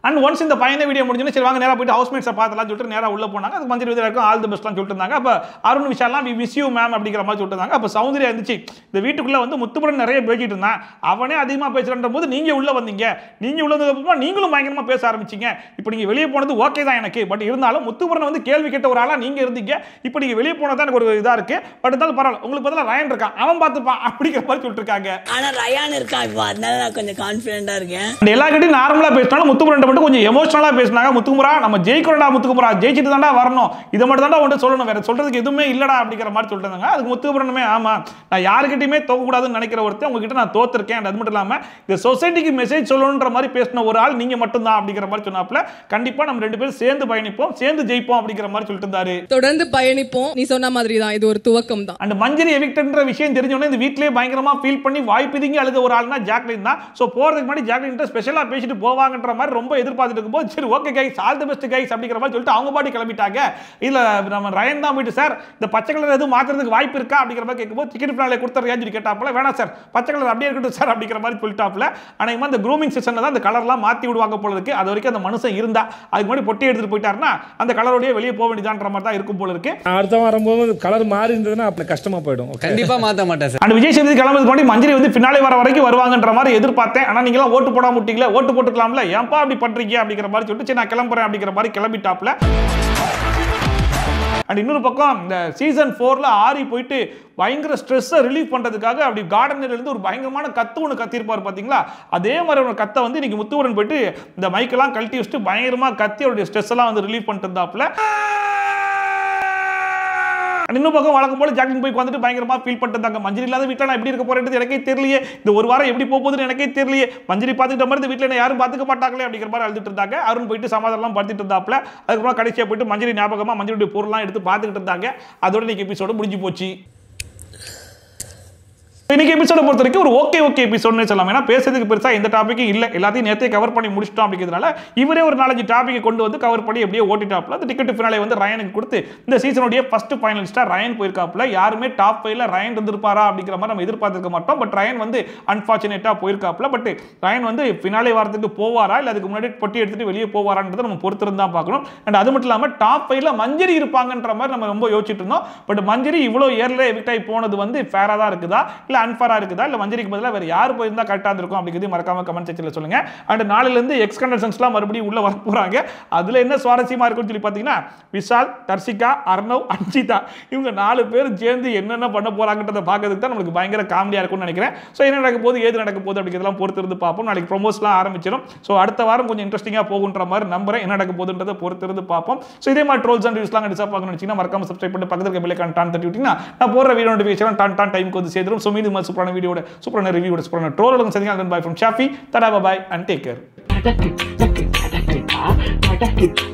அண்ட் ஒன்ஸ் இந்த பயண வீடியோ முடிஞ்சோன்னு சரி வாங்க நேரா போயிட்டு ஹவுஸ்மேட்ஸை பார்த்தலாம் சொல்லிட்டு நேரா உள்ள போனாங்க. அது மஞ்சள் விதம் ஆல் தி பெஸ்ட்லாம் சொல்லிட்டு இருந்தாங்க. அப்போ அருண் விஷாலாம் வி மிஸ் யூ மேம் அப்படிங்கிற மாதிரி சொல்லிட்டு இருந்தாங்க. அப்போ சௌந்தர்யா இருந்துச்சு, இந்த வீட்டுக்குள்ள வந்து முத்துப்புரன் நிறைய பேசிட்டு இருந்தான், அவனே அதிகமாக பேசுறன்ற போது நீங்க உள்ள வந்தீங்க, நீங்க உள்ள வந்ததுக்கு நீங்களும் பயங்கரமா பேச ஆரம்பிச்சீங்க. இப்போ நீங்க வெளியே போனது ஓகே தான் எனக்கு, பட் இருந்தாலும் முத்துப்புரன் வந்து கேள்வி கேட்ட ஒரு ஆளா நீங்க இருந்தீங்க, இப்போ நீங்க வெளியே போனதான் எனக்கு ஒரு இதா இருக்கு, பட் இருந்தாலும் பரவாயில்ல உங்களுக்கு பதிலா ரயன் இருக்கான், அவன் பார்த்துப்பான் அப்படிங்கிற மாதிரி சொல்லிட்டு இருக்காங்க. ஆனா ரயான் இருக்கா, இப்போ அதனால நான் கொஞ்சம் கான்ஃபிடென்ட்டா இருக்கேன். எல்லா கிட்டையும் நார்மலா பேசினாலும் முத்துப்புரன் மட்டும் கொஞ்சம் எமோஷனலா பேசினாங்க. முத்துக்குமரா நம்ம ஜெயிக்கிறோம்டா, முத்துக்குமரா ஜெயிச்சிட்டு தாண்டா வரணும், இதை மட்டும் தாண்டா ஒன்று சொல்லணும், வேற சொல்றதுக்கு எதுவுமே இல்லடா அப்படிங்கிற மாதிரி சொல்லிட்டு இருந்தாங்க. அதுக்கு முத்துக்குமரனுமே ஆமா நான் யாருக்கிட்டையுமே தோக்கக்கூடாதுன்னு நினைக்கிற ஒருத்தர் உங்ககிட்ட நான் தோத்துருக்கேன், அது மட்டும் இல்லாம இந்த சொசைட்டிக்கு மெசேஜ் சொல்லணுன்ற மாதிரி பேசின ஒரு ஆள் நீங்க மட்டும் தான் அப்படிங்கிற மாதிரி சொன்னாப்ல. கண்டிப்பா நம்ம ரெண்டு பேரும் சேர்ந்து பயணிப்போம், சேர்ந்து ஜெயிப்போம் அப்படிங்கிற மாதிரி சொல்லிட்டு இருந்தாரு. தொடர்ந்து பயணிப்போம், நீ சொன்ன மாதிரி தான், இது ஒரு துவக்கம் தான். அந்த மஞ்சரி எவிக்டன்ற விஷயம் தெரிஞ்சோடனே இந்த வீட்டிலேயே பயங்கரமா ஃபீல் பண்ணி வாய்ப்பிதிங்கி அழுத ஒரு ஆள்னா ஜாக்லின் தான். ஸோ போறதுக்கு முன்னாடி ஜாக்லின் ஸ்பெஷலா பேசிட்டு போவாங்கன்ற மாதிரி ரொம்ப எதிர்பார்த்துட்டு இருக்கும்போது சரி okay guys all the best guys அப்படிங்கிற மாதிரி சொல்லிட்டு அவங்க பாடி கிளம்பிட்டாங்க. இல்ல நம்ம ரயன் தான் போயிட்டு சார் இந்த பச்சை கலர் எதுவும் மாத்துறதுக்கு வாய்ப்பு இருக்கா அப்படிங்கிற மாதிரி கேட்கும்போது டிக்கெட் ஃபினாலே கொடுத்துறியான்னு சொல்லி கேட்டாப்ல. வேணாம் சார் பச்சை கலர் அப்படியே இருக்கட்டும் சார் அப்படிங்கிற மாதிரி சொல்லிட்டாப்ல. ஆனால் அந்த க்ரூமிங் செஷன்ல தான் அந்த கலர்லாம் மாத்தி விடுவாங்க போல இருக்கு. அது வரைக்கும் அந்த மனுஷன் இருந்தா அதுக்கு முன்னாடி பொட்டி எடுத்துட்டு போயிட்டாருன்னா அந்த கலரோடய வெளியே போக வேண்டியதான்ற மாதிரி தான் இருக்கும் போல இருக்கு. அடுத்த வரும்போது கலர் மாறி இருந்ததுன்னா அப்ப கஷ்டமா போயிடும். கண்டிப்பா மாத்த மாட்டேன் சார். அந்த விஜய் சேதுபதி கிளம்புறதுக்கு முன்னாடி மஞ்சரி வந்து ஃபினாலே வர வரைக்கும் வருவாங்கன்ற மாதிரி எதிர்பார்த்தேன். ஆனா நீங்க எல்லாம் ஓட்டு போடாம விட்டீங்களே, ஓட்டு போட்டுக்கலாம்ல, ஏன்பா அப்படி பண்றீங்க அப்படிங்கிற மாதிரி சொல்லிட்டு சரி நான் கிளம்புறேன் அப்படிங்கிற மாதிரி கிளம்பிட்டாப்ல. அண்ட் இன்னொரு பக்கம் இந்த சீசன் 4ல ஆரி போயிட்டு பயங்கர ஸ்ட்ரெஸ்ஸை ரிலீவ் பண்றதுக்காக அப்படி கார்டன்ல இருந்து ஒரு பயங்கரமான கத்து ஒன்று கத்திருப்பார் பாத்தீங்களா, அதே மாதிரி ஒரு கத்தை வந்து இன்னைக்கு முத்துவரன் போயிட்டு இந்த மைக்கெல்லாம் கழட்டி வச்சுட்டு பயங்கரமா கத்தி அவருடைய ஸ்ட்ரெஸ் எல்லாம் வந்து ரிலீவ் பண்ணிட்டு இருந்தாப்ல. இன்னும் பக்கம் வழக்கம் போல ஜாக்லின் போய் வந்துட்டு பயங்கரமா ஃபீல் பண்ணிட்டு இருந்தாங்க. மஞ்சரி இல்லாத வீட்டில் நான் எப்படி இருக்க போறேன்றது எனக்கே தெரியலையே, இந்த ஒரு வாரம் எப்படி போகுதுன்னு எனக்கே தெரியலையே, மஞ்சரி பார்த்துக்கிட்ட மாதிரி இந்த வீட்டில் யாரும் பார்த்துக்க மாட்டாங்களே அப்படிங்கிற மாதிரி அழுதுட்டு இருந்தாங்க. அருண் போயிட்டு சமாதானம் படுத்திட்டு இருந்தாப்ல. அதுக்கப்புறம் கடைசியா போயிட்டு மஞ்சரி ஞாபகமா மஞ்சளுடைய பொருள்லாம் எடுத்து பார்த்துக்கிட்டு இருந்தாங்க. அதோட இன்னைக்கு எபிசோடு முடிஞ்சு போச்சு. இன்னைக்கு எபிசோட பொறுத்த வரைக்கும் ஒரு ஓகே எபிசோட்னு சொல்லலாம். ஏன்னா பேசுறதுக்கு பெருசா எந்த டாபிக்கும் இல்லை, எல்லாத்தையும் நேரத்தை கவர் பண்ணி முடிச்சிட்டோம் அப்படிங்கிறதுனால இவரே ஒரு 4-5 டாபிக் கொண்டு வந்து கவர் பண்ணி எப்படியே ஓட்டிட்டாப்ல. அந்த டிக்கெட் ஃபினாலே வந்து ரயனுக்கு கொடுத்து இந்த சீசனுடைய ஃபர்ஸ்ட் ஃபைனலிஸ்டா ரயன் போயிருக்காப்ல. யாருமே டாப் 5ல ரயன் இருந்திருப்பாரா அப்படிங்கிற மாதிரி நம்ம எதிர்பார்த்திருக்க மாட்டோம். பட் ரயன் வந்து அன்பார்ச்சுனேட்டா போயிருக்காப்ல. பட் ரயன் வந்து ஃபினாலே வாரத்துக்கு போவாரா இல்லை அதுக்கு முன்னாடி பொட்டி எடுத்துட்டு வெளியே போவாரான்றதை நம்ம பொறுத்திருந்து தான் பார்க்கணும். அண்ட் அது மட்டும் இல்லாமல் டாப் 5ல மஞ்சரி இருப்பாங்கன்ற மாதிரி நம்ம ரொம்ப யோசிச்சுட்டு இருந்தோம். பட் மஞ்சரி இவ்வளோ ஏர்ல எவிக்ட் ஆகி போனது வந்து ஃபேரா தான் இருக்குதா இல்லை அன்ஃபேரா இருக்குதா இல்ல மஞ்சரிக்கு பதிலா வேற யார் போயிருந்தா கரெக்டா இருந்திருக்கும் அப்படிங்கிறது மறக்காம கமெண்ட் செக்ஷன்ல சொல்லுங்க. அண்ட் நாளையில இருந்து எக்ஸ் கண்டஸ்டன்ட்ஸ்லாம் மறுபடியும் உள்ள வர போறாங்க. அதுல என்ன சுவாரஸ்யமா இருக்குன்னு சொல்லி பாத்தீங்கன்னா விஷால், தர்ஷிகா, அர்ணவ், அன்ஷிதா இவங்க 4 பேர் சேர்ந்து என்னென்ன பண்ண போறாங்கன்றத பார்க்கிறதுக்கு தான் நமக்கு பயங்கர காமெடியா இருக்கும்னு நினைக்கிறேன். ஸோ என்ன நடக்க போகுது ஏது நடக்க போகுது அப்படிங்கிறதெல்லாம் பொறுத்து இருந்து பார்ப்போம். நாளைக்கு ப்ரோமோஸ்லாம் ஆரம்பிச்சிடும். ஸோ அடுத்த வாரம் கொஞ்சம் இன்ட்ரெஸ்டிங்கா போகுன்ற மாதிரி நம்புறேன். என்ன நடக்க போகுதுன்றதை பொறுத்து இருந்து பார்ப்போம். ஸோ இதே மாதிரி ட்ரோல்ஸ் அண்ட் ரிவ்யூஸ்லாம் டிஸ்டர்ப் பார்க்கணும்னு நினைச்சீங்கன்னா மறக்காம சப்ஸ்கிரைப் பண்ணி பக்கத்துல இருக்க பெல் ஐகான் டான் தட்டி விட்டீங்கன்னா நான் போற வீடியோ நோட்டிஃபிகேஷன் டான் டைமுக்கு வந்து சேர்ந்துரும். ஸோ மீண்டும் சூப்பரான வீடியோட சூப்பரான ரிவ்யூட சூப்பரான ட்ரோலோட சந்திக்கலாம். Bye from Shafi. Tata bye and take care. Take it.